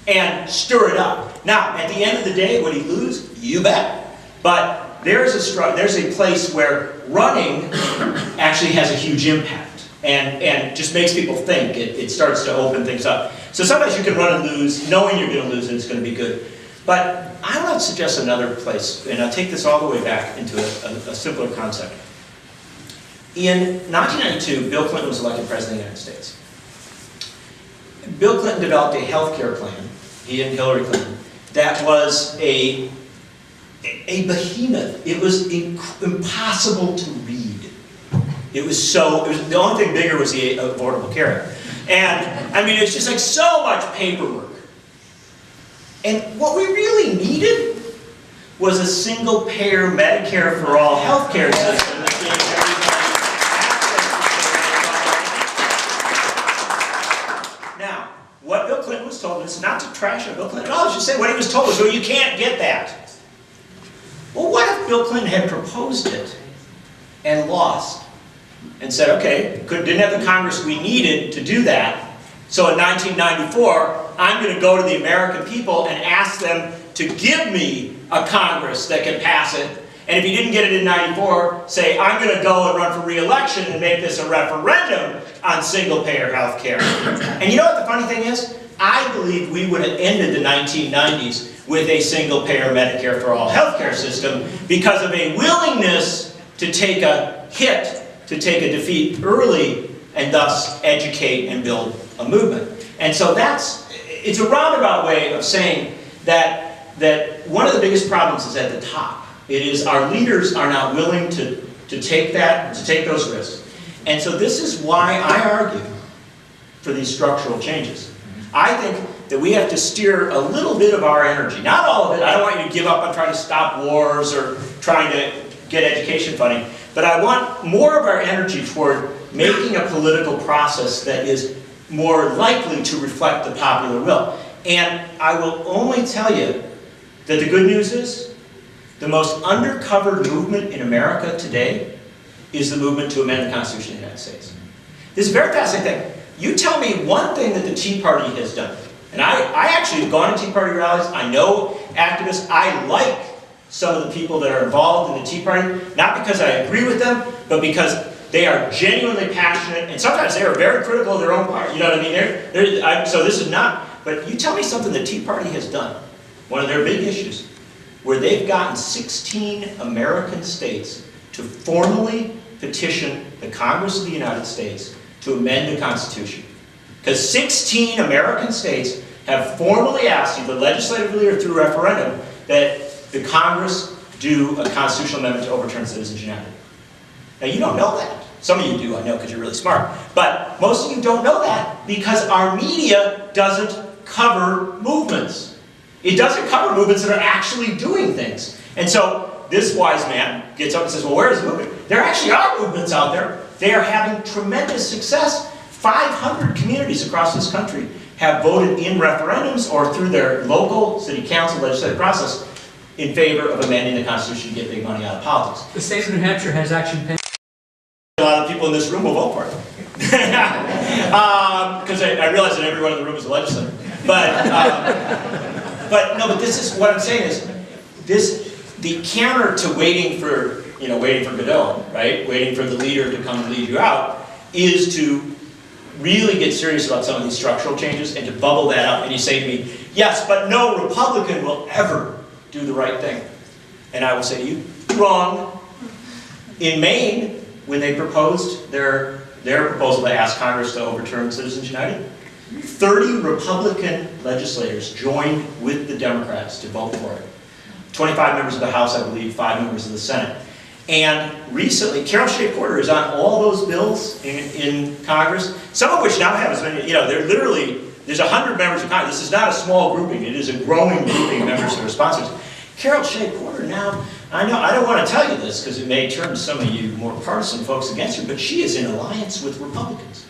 and stir it up. Now, at the end of the day, would he lose? You bet. But there's a place where running actually has a huge impact and just makes people think. It starts to open things up. So sometimes you can run and lose, knowing you're going to lose and it's going to be good. But I want to suggest another place, and I'll take this all the way back into a simpler concept. In 1992, Bill Clinton was elected President of the United States. Bill Clinton developed a health care plan, he and Hillary Clinton, that was a behemoth. It was impossible to read. The only thing bigger was the Affordable Care Act. And, I mean, it's just like so much paperwork. And what we really needed was a single-payer Medicare for all health care system that gave everybody access to. Now, what Bill Clinton was told, and it's not to trash on Bill Clinton at all, it's just saying what he was told was, well, you can't get that. Well, what if Bill Clinton had proposed it and lost? And said, okay, didn't have the Congress we needed to do that, so in 1994, I'm going to go to the American people and ask them to give me a Congress that can pass it, And if you didn't get it in 94, say, I'm going to go and run for re-election and make this a referendum on single-payer health care. And you know what the funny thing is? I believe we would have ended the 1990s with a single-payer Medicare for all health care system because of a willingness to take a hit, to take a defeat early, and thus educate and build a movement. And so it's a roundabout way of saying that one of the biggest problems is at the top. It is our leaders are not willing to take those risks. And so this is why I argue for these structural changes. I think that we have to steer a little bit of our energy, not all of it. I don't want you to give up on trying to stop wars or trying to get education funding, but I want more of our energy toward making a political process that is more likely to reflect the popular will. And I will only tell you that the good news is the most undercovered movement in America today is the movement to amend the Constitution of the United States. This is a very fascinating thing. You tell me one thing that the Tea Party has done. And I actually have gone to Tea Party rallies. I know activists. I like some of the people that are involved in the Tea Party, not because I agree with them, but because they are genuinely passionate, and sometimes they are very critical of their own party. You know what I mean? So this is not, but you tell me something the Tea Party has done, one of their big issues, where they've gotten 16 American states to formally petition the Congress of the United States to amend the Constitution. Because 16 American states have formally asked, either legislatively or through referendum, that the Congress do a constitutional amendment to overturn citizens' united. Now you don't know that. Some of you do, I know, because you're really smart. But most of you don't know that because our media doesn't cover movements. It doesn't cover movements that are actually doing things. And so this wise man gets up and says, well, where is the movement? There actually are movements out there. They are having tremendous success. 500 communities across this country have voted in referendums or through their local city council legislative process in favor of amending the Constitution to get big money out of politics. The state of New Hampshire has action pending. A lot of people in this room will vote for it. Because I realize that everyone in the room is a legislator. But this is what I'm saying is the counter to waiting for Godot, right? Waiting for the leader to come and lead you out, is to really get serious about some of these structural changes and to bubble that up. And you say to me, yes, but no Republican will ever do the right thing. And I will say to you, wrong. In Maine, when they proposed their proposal to ask Congress to overturn Citizens United, 30 Republican legislators joined with the Democrats to vote for it. 25 members of the House, I believe, 5 members of the Senate. And recently, Shea-Porter is on all those bills in Congress, some of which now have as many, they're literally, there's 100 members of Congress. This is not a small grouping, it is a growing grouping of members that are sponsors. Shea-Porter now, I don't want to tell you this because it may turn some of you more partisan folks against her, but she is in alliance with Republicans.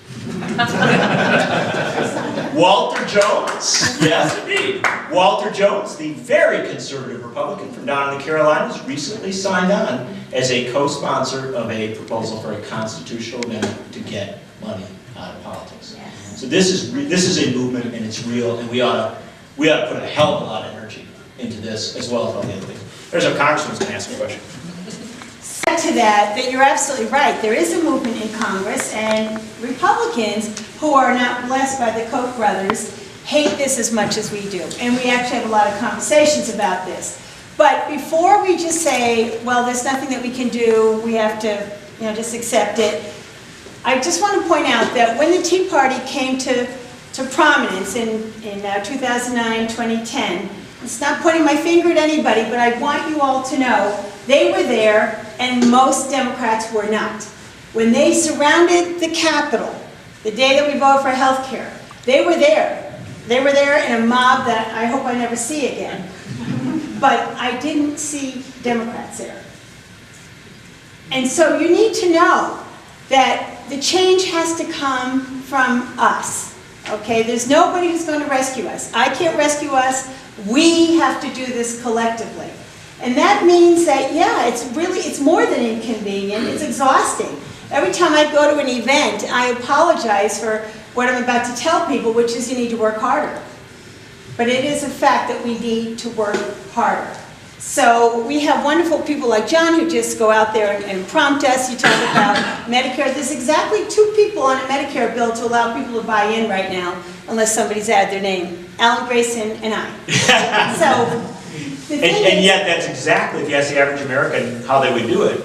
Walter Jones, yes indeed. Walter Jones, the very conservative Republican from down in the Carolinas, recently signed on as a co-sponsor of a proposal for a constitutional amendment to get money out of politics. Yes. So this is a movement and it's real, and we ought to put a hell of a lot of energy into this as well as all the other things. There's a congressman's going to ask a question. To that you're absolutely right. There is a movement in Congress, and Republicans who are not blessed by the Koch brothers hate this as much as we do. And we actually have a lot of conversations about this. But before we just say, well, there's nothing that we can do, we have to, just accept it, I just want to point out that when the Tea Party came to prominence in 2009, 2010, it's not pointing my finger at anybody, but I want you all to know they were there and most Democrats were not. When they surrounded the Capitol, the day that we voted for health care, they were there. They were there in a mob that I hope I never see again. But I didn't see Democrats there. And so you need to know that the change has to come from us. Okay, there's nobody who's going to rescue us. I can't rescue us. We have to do this collectively. And that means that, yeah, it's more than inconvenient, it's exhausting. Every time I go to an event, I apologize for what I'm about to tell people, which is you need to work harder. But it is a fact that we need to work harder. So we have wonderful people like John who just go out there and prompt us. You talk about Medicare. There's exactly 2 people on a Medicare bill to allow people to buy in right now, unless somebody's added their name. Alan Grayson and I. So, and yet that's exactly, if you ask the average American how they would do it.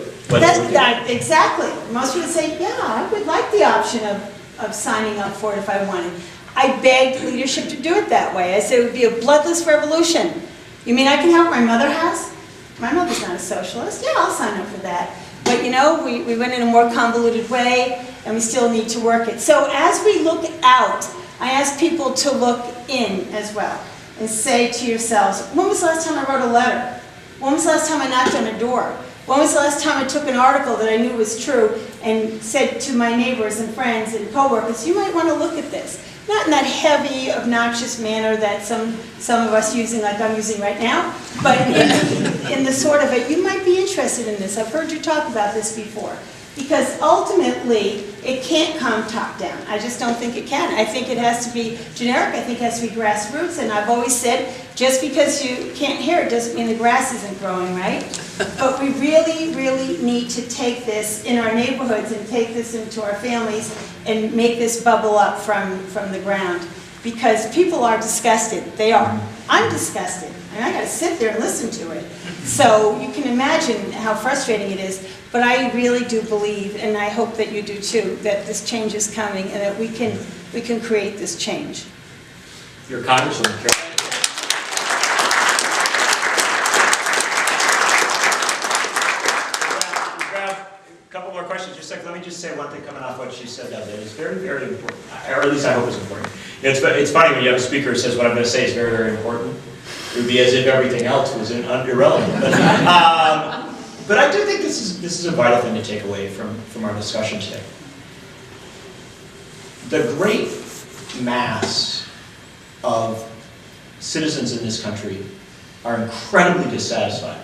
Exactly. Most would say, yeah, I would like the option of signing up for it if I wanted. I begged leadership to do it that way. I said it would be a bloodless revolution. You mean I can have what my mother has? My mother's not a socialist. Yeah, I'll sign up for that. But you know, we went in a more convoluted way, and we still need to work it. So as we look out, I ask people to look in as well, and say to yourselves, when was the last time I wrote a letter? When was the last time I knocked on a door? When was the last time I took an article that I knew was true and said to my neighbors and friends and coworkers, you might want to look at this. Not in that heavy, obnoxious manner that some of us using, like I'm using right now, but in the sort of a, you might be interested in this. I've heard you talk about this before. Because ultimately, it can't come top down. I just don't think it can. I think it has to be generic. I think it has to be grassroots. And I've always said, just because you can't hear it doesn't mean the grass isn't growing, right? But we really, really need to take this in our neighborhoods and take this into our families and make this bubble up from the ground. Because people are disgusted. They are. I'm disgusted. And I got to sit there and listen to it. So you can imagine how frustrating it is. But I really do believe, and I hope that you do too, that this change is coming and that we can create this change. Your Congresswoman, Carol. A couple more questions. Just like, let me just say one thing coming off what she said that is very, very important, or at least I hope it's important. You know, it's funny when you have a speaker who says what I'm going to say is very, very important. It would be as if everything else was irrelevant. But I do think this is a vital thing to take away from our discussion today. The great mass of citizens in this country are incredibly dissatisfied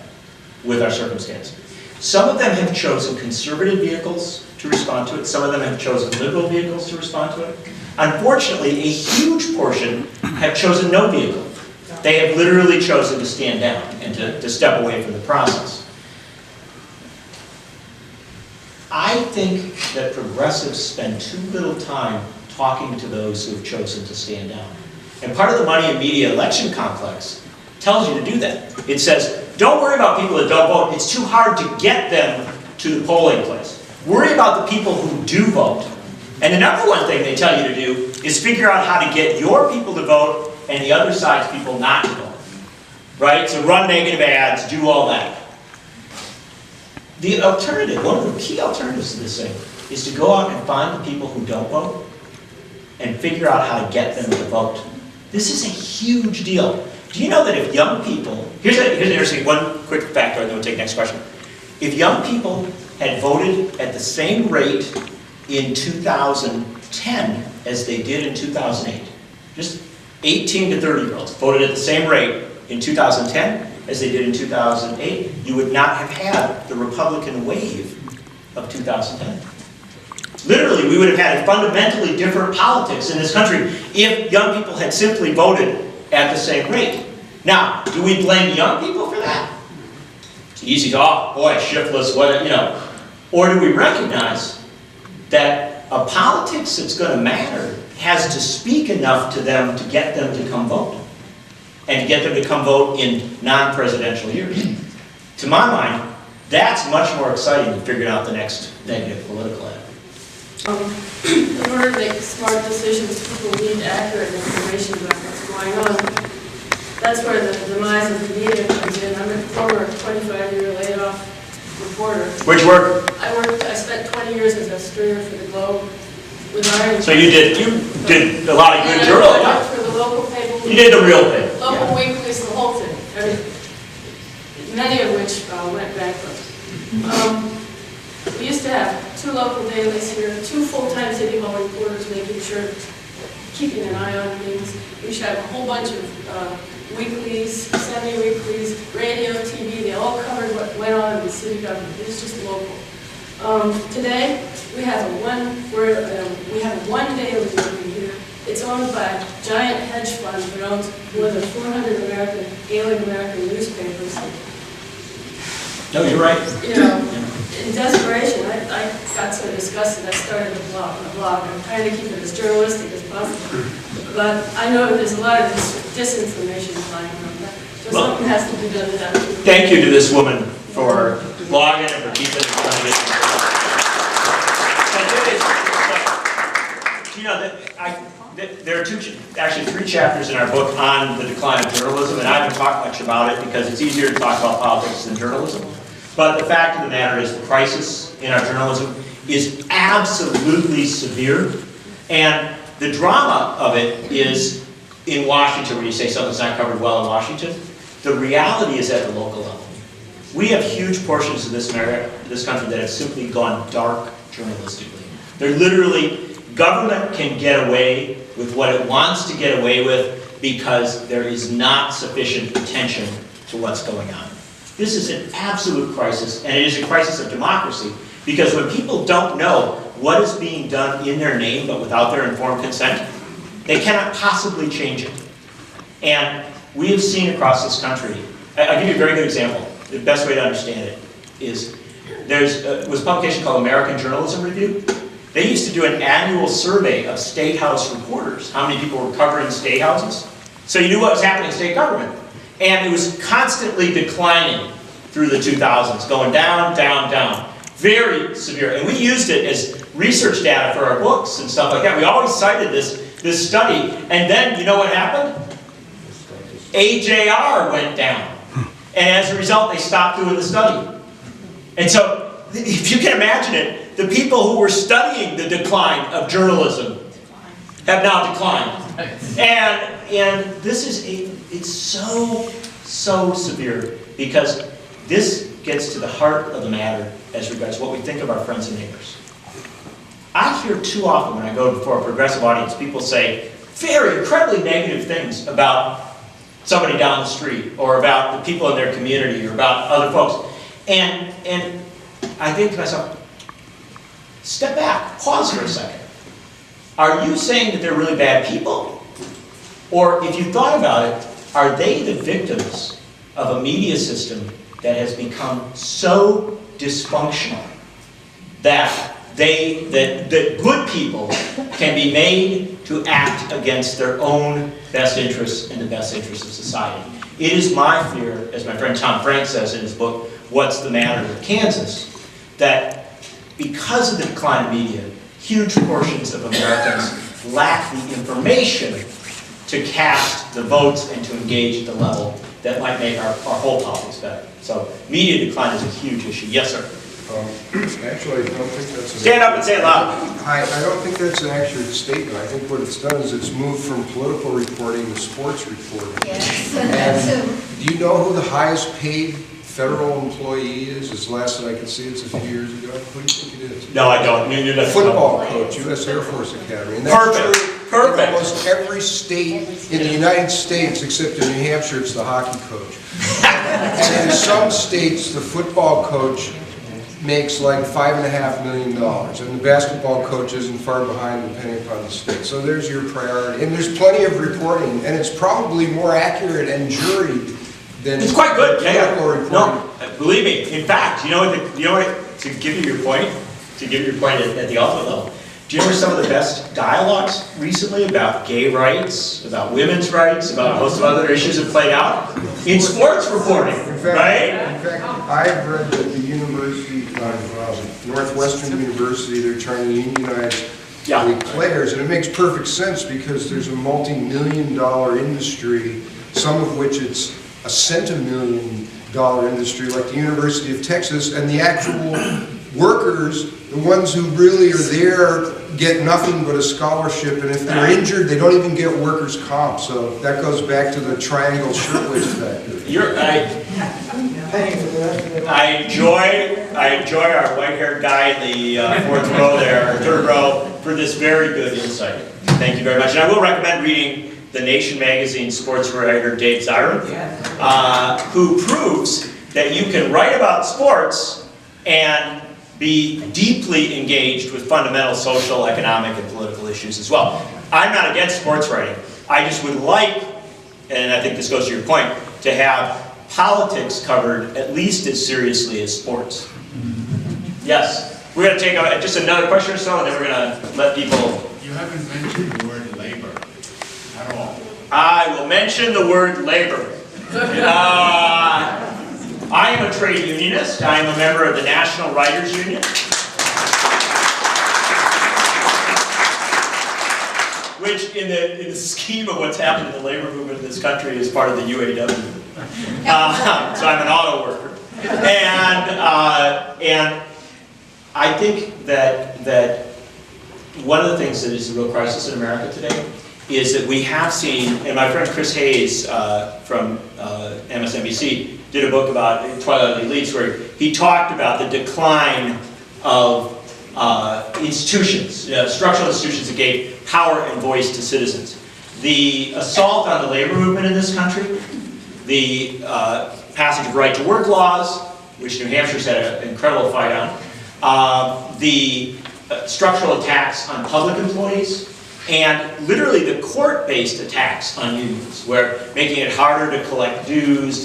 with our circumstance. Some of them have chosen conservative vehicles to respond to it. Some of them have chosen liberal vehicles to respond to it. Unfortunately, a huge portion have chosen no vehicle. They have literally chosen to stand down and to step away from the process. I think that progressives spend too little time talking to those who have chosen to stand down. And part of the money and media election complex tells you to do that. It says, don't worry about people that don't vote. It's too hard to get them to the polling place. Worry about the people who do vote. And the number one thing they tell you to do is figure out how to get your people to vote and the other side's people not to vote. Right? So run negative ads, do all that. The alternative, one of the key alternatives to this thing, is to go out and find the people who don't vote and figure out how to get them to vote. This is a huge deal. Do you know that if young people, here's an interesting, one quick factor, and then we'll take the next question. If young people had voted at the same rate in 2010 as they did in 2008, just 18 to 30-year-olds voted at the same rate in 2010 as they did in 2008, you would not have had the Republican wave of 2010. Literally, we would have had a fundamentally different politics in this country if young people had simply voted at the same rate. Now, do we blame young people for that? It's easy to, oh boy, shiftless, what, you know. Or do we recognize that a politics that's going to matter has to speak enough to them to get them to come vote? And to get them to come vote in non-presidential years. To my mind, that's much more exciting than figuring out the next negative political ad. In order to make smart decisions, people need accurate information about what's going on. That's where the demise of the media comes in. I'm a former 25-year laid-off reporter. Where'd you work? I spent 20 years as a stringer for the Globe with Ireland. So you did a lot of good journalism. I worked for the local paper. You did the real thing. Local weeklies, the whole thing. Many of which went bankrupt. We used to have 2 local dailies here, 2 full-time city hall reporters making sure, keeping an eye on things. We used to have a whole bunch of weeklies, semi-weeklies, radio, TV. They all covered what went on in the city government. It was just local. Today, we have one daily working here. It's owned by a giant hedge fund that owns more than 400 Gaelic American newspapers. No, you're right. You know, in desperation, I got so disgusted, I started a blog. I'm trying to keep it as journalistic as possible. But I know there's a lot of disinformation flying around that. So something has to be done to that. Thank you to this woman for blogging and for keeping it trying to get. You know, there are actually three chapters in our book on the decline of journalism, and I haven't talked much about it because it's easier to talk about politics than journalism. But the fact of the matter is the crisis in our journalism is absolutely severe, and the drama of it is in Washington, where you say something's not covered well in Washington. The reality is at the local level. We have huge portions of this country that have simply gone dark journalistically. They're literally, government can get away with what it wants to get away with because there is not sufficient attention to what's going on. This is an absolute crisis, and it is a crisis of democracy, because when people don't know what is being done in their name but without their informed consent, they cannot possibly change it. And we have seen across this country, I'll give you a very good example. The best way to understand it is, was a publication called American Journalism Review. They used to do an annual survey of state house reporters, how many people were covering state houses. So you knew what was happening in state government. And it was constantly declining through the 2000s, going down, down, down. Very severe. And we used it as research data for our books and stuff like that. We always cited this study. And then, you know what happened? AJR went down. And as a result, they stopped doing the study. And so, if you can imagine it, the people who were studying the decline of journalism have now declined. And this is, it's so severe, because this gets to the heart of the matter as regards what we think of our friends and neighbors. I hear too often when I go before a progressive audience, people say very incredibly negative things about somebody down the street, or about the people in their community, or about other folks. And I think to myself, step back, pause for a second. Are you saying that they're really bad people? Or if you thought about it, are they the victims of a media system that has become so dysfunctional that good people can be made to act against their own best interests and the best interests of society? It is my fear, as my friend Tom Frank says in his book, What's the Matter with Kansas, that because of the decline of media, huge portions of Americans lack the information to cast the votes and to engage at the level that might make our whole politics better. So media decline is a huge issue. Yes, sir? Actually, I don't think that's... Stand up and say it loud. I don't think that's an accurate statement. I think what it's done is it's moved from political reporting to sports reporting. Yes, and do you know who the highest paid federal employee is? As last that I could see, it's a few years ago. What do you think it is? No, I don't. Football coach, U.S. Air Force Academy. And that's Perfect. true in almost every state in the United States, except in New Hampshire, it's the hockey coach. And in some states, the football coach makes like $5.5 million, and the basketball coach isn't far behind depending upon the state. So there's your priority. And there's plenty of reporting, and it's probably more accurate and juried than it's quite good. political reporting. No, believe me. In fact, you know what? To give you your point, at the ultimate level, do you know some of the best dialogues recently about gay rights, about women's rights, about a host of other issues have played out? In sports reporting, right? In fact, I've read that the university, Northwestern University, they're trying to unionize the players, and it makes perfect sense because there's a multi-million-dollar industry, some of which it's a centimillion-dollar industry, like the University of Texas, and the actual workers, the ones who really are there, get nothing but a scholarship, and if they're injured, they don't even get workers' comp. So that goes back to the triangle shirtwaist factor. I enjoy our white-haired guy in the fourth row there, or third row, for this very good insight. Thank you very much. And I will recommend reading the Nation magazine sports writer Dave Zirin, who proves that you can write about sports and be deeply engaged with fundamental social, economic, and political issues as well. I'm not against sports writing. I just would like, and I think this goes to your point, to have politics covered at least as seriously as sports. Yes, we're going to take just another question or so, and then we're going to let people. You haven't mentioned the word labor at all. I will mention the word labor. I am a trade unionist. I am a member of the National Writers Union, which in the scheme of what's happened in the labor movement in this country is part of the UAW. So I'm an auto worker. And I think that one of the things that is a real crisis in America today is that we have seen, and my friend Chris Hayes from MSNBC did a book about Twilight Elites where he talked about the decline of institutions, structural institutions that gave power and voice to citizens. The assault on the labor movement in this country, the passage of right-to-work laws, which New Hampshire's had an incredible fight on, the structural attacks on public employees, and literally the court-based attacks on unions, where making it harder to collect dues,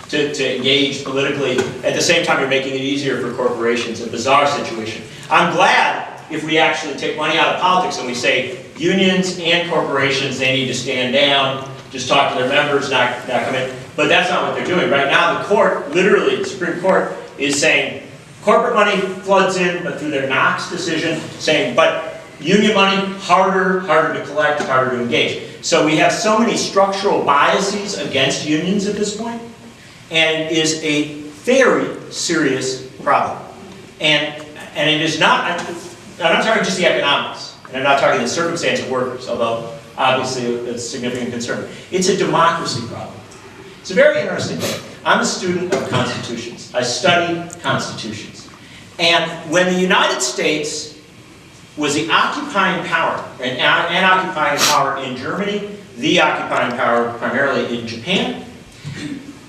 to engage politically. At the same time, you're making it easier for corporations, a bizarre situation. I'm glad if we actually take money out of politics and we say unions and corporations, they need to stand down, just talk to their members, not come in. But that's not what they're doing. Right now, the court, literally, the Supreme Court, is saying corporate money floods in, but through their Knox decision, saying, but union money, harder to collect, harder to engage. So we have so many structural biases against unions at this point, and it is a very serious problem. And it is not, I'm not talking just the economics, and I'm not talking the circumstance of workers, although obviously it's a significant concern. It's a democracy problem. It's a very interesting thing. I'm a student of constitutions. I study constitutions. And when the United States was the occupying power, and occupying power in Germany, the occupying power primarily in Japan,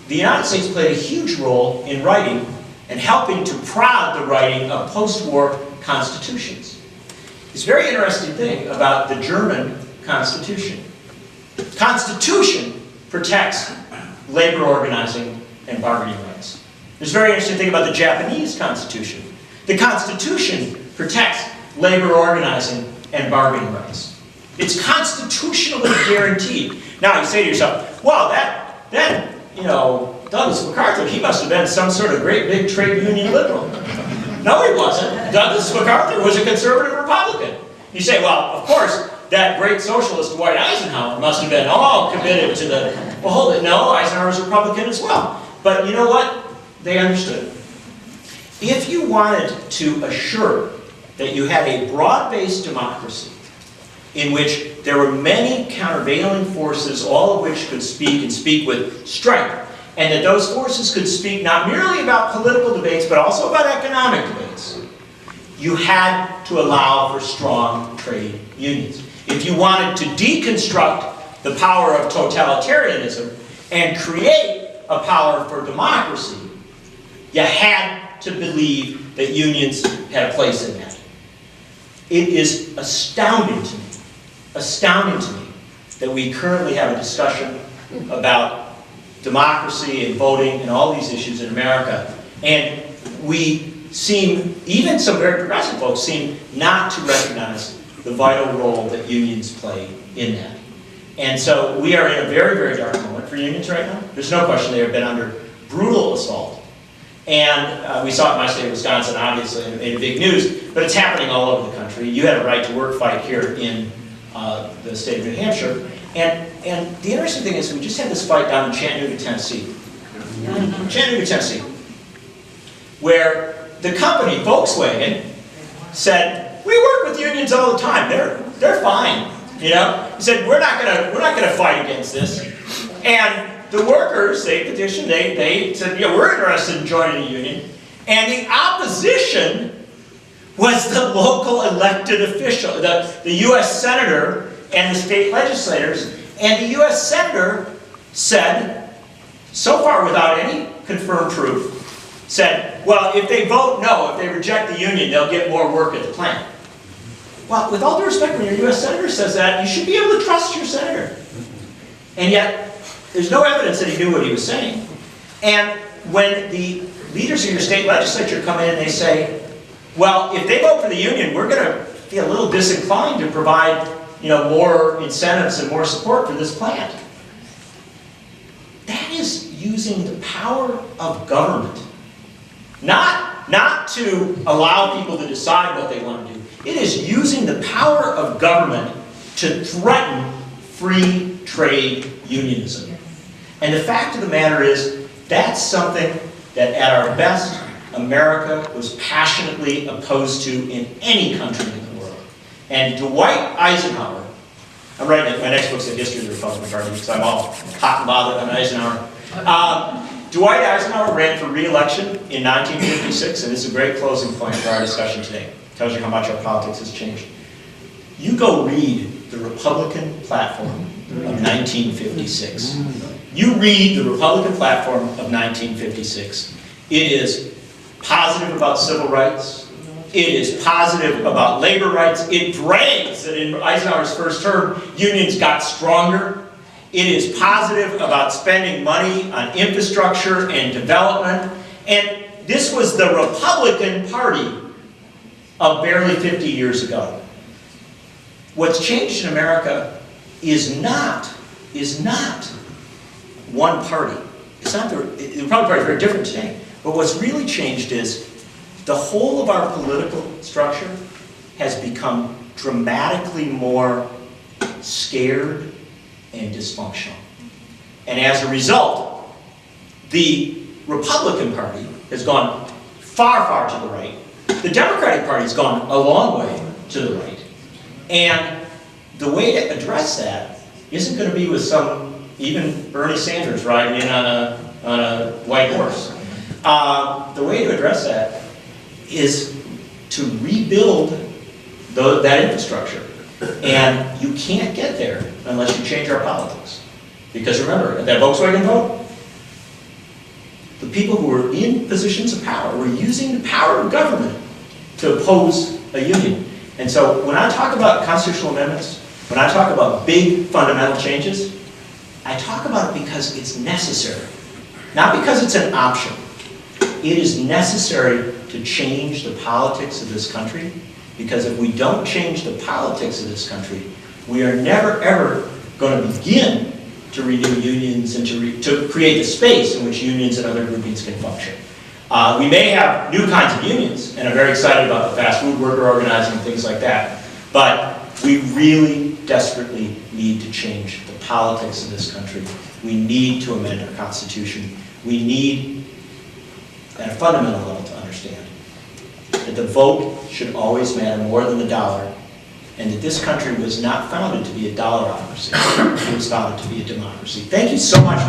the United States played a huge role in writing and helping to prod the writing of post-war constitutions. It's a very interesting thing about the German Constitution. The Constitution protects labor organizing and bargaining rights. There's a very interesting thing about the Japanese Constitution. The Constitution protects labor organizing and bargaining rights. It's constitutionally guaranteed. Now you say to yourself, well, that Douglas MacArthur, he must have been some sort of great big trade union liberal. No, he wasn't. Douglas MacArthur was a conservative Republican. You say, well, of course, that great socialist Dwight Eisenhower must have been all committed to the, well, hold it, no, Eisenhower was a Republican as well. But you know what? They understood. If you wanted to assure that you had a broad-based democracy in which there were many countervailing forces, all of which could speak and speak with strength, and that those forces could speak not merely about political debates, but also about economic debates, you had to allow for strong trade unions. If you wanted to deconstruct the power of totalitarianism and create a power for democracy, you had to believe that unions had a place in that. It is astounding to me that we currently have a discussion about democracy and voting and all these issues in America, and we seem, even some very progressive folks, seem not to recognize the vital role that unions play in that. And so we are in a very, very dark moment for unions right now. There's no question they have been under brutal assault. And we saw it in my state of Wisconsin, obviously, and it made big news, but it's happening all over the country. You had a right-to-work fight here in the state of New Hampshire. And the interesting thing is we just had this fight down in Chattanooga, Tennessee. Chattanooga, Tennessee, where the company, Volkswagen, said, we work with unions all the time. They're fine. You know? He said, we're not gonna fight against this. And the workers, they petitioned, they said, yeah, we're interested in joining a union. And the opposition was the local elected official, the U.S. Senator and the state legislators. And the U.S. Senator said, so far without any confirmed proof, said, well, if they vote no, if they reject the union, they'll get more work at the plant. Well, with all due respect, when your U.S. Senator says that, you should be able to trust your senator. And yet, there's no evidence that he knew what he was saying. And when the leaders of your state legislature come in and they say, well, if they vote for the union, we're going to be a little disinclined to provide, more incentives and more support for this plant. That is using the power of government. Not to allow people to decide what they want to do. It is using the power of government to threaten free trade unionism. And the fact of the matter is, that's something that at our best, America was passionately opposed to in any country in the world. And Dwight Eisenhower, I'm writing my next book's the history of the Republican Party because I'm all hot and bothered on Eisenhower. Dwight Eisenhower ran for re-election in 1956, and this is a great closing point for our discussion today. It tells you how much our politics has changed. You go read the Republican platform of 1956. You read the Republican platform of 1956. It is positive about civil rights. It is positive about labor rights. It brags that in Eisenhower's first term, unions got stronger. It is positive about spending money on infrastructure and development. And this was the Republican Party of barely 50 years ago. What's changed in America is not one party. It's not the Republican Party is very different today. But what's really changed is the whole of our political structure has become dramatically more scared and dysfunctional. And as a result, the Republican Party has gone far, far to the right. The Democratic Party has gone a long way to the right. And the way to address that isn't going to be with even Bernie Sanders riding in on a white horse. The way to address that is to rebuild that infrastructure. And you can't get there unless you change our politics. Because remember, at that Volkswagen vote, the people who were in positions of power were using the power of government to oppose a union. And so when I talk about constitutional amendments, when I talk about big fundamental changes, I talk about it because it's necessary. Not because it's an option. It is necessary to change the politics of this country, because if we don't change the politics of this country, we are never ever going to begin to renew unions and to create the space in which unions and other groupings can function. We may have new kinds of unions, and I'm very excited about the fast food worker organizing and things like that, but we really desperately need to change the politics of this country. We need to amend our Constitution. We need, at a fundamental level, to understand that the vote should always matter more than the dollar, and that this country was not founded to be a dollarocracy. It was founded to be a democracy. Thank you so much.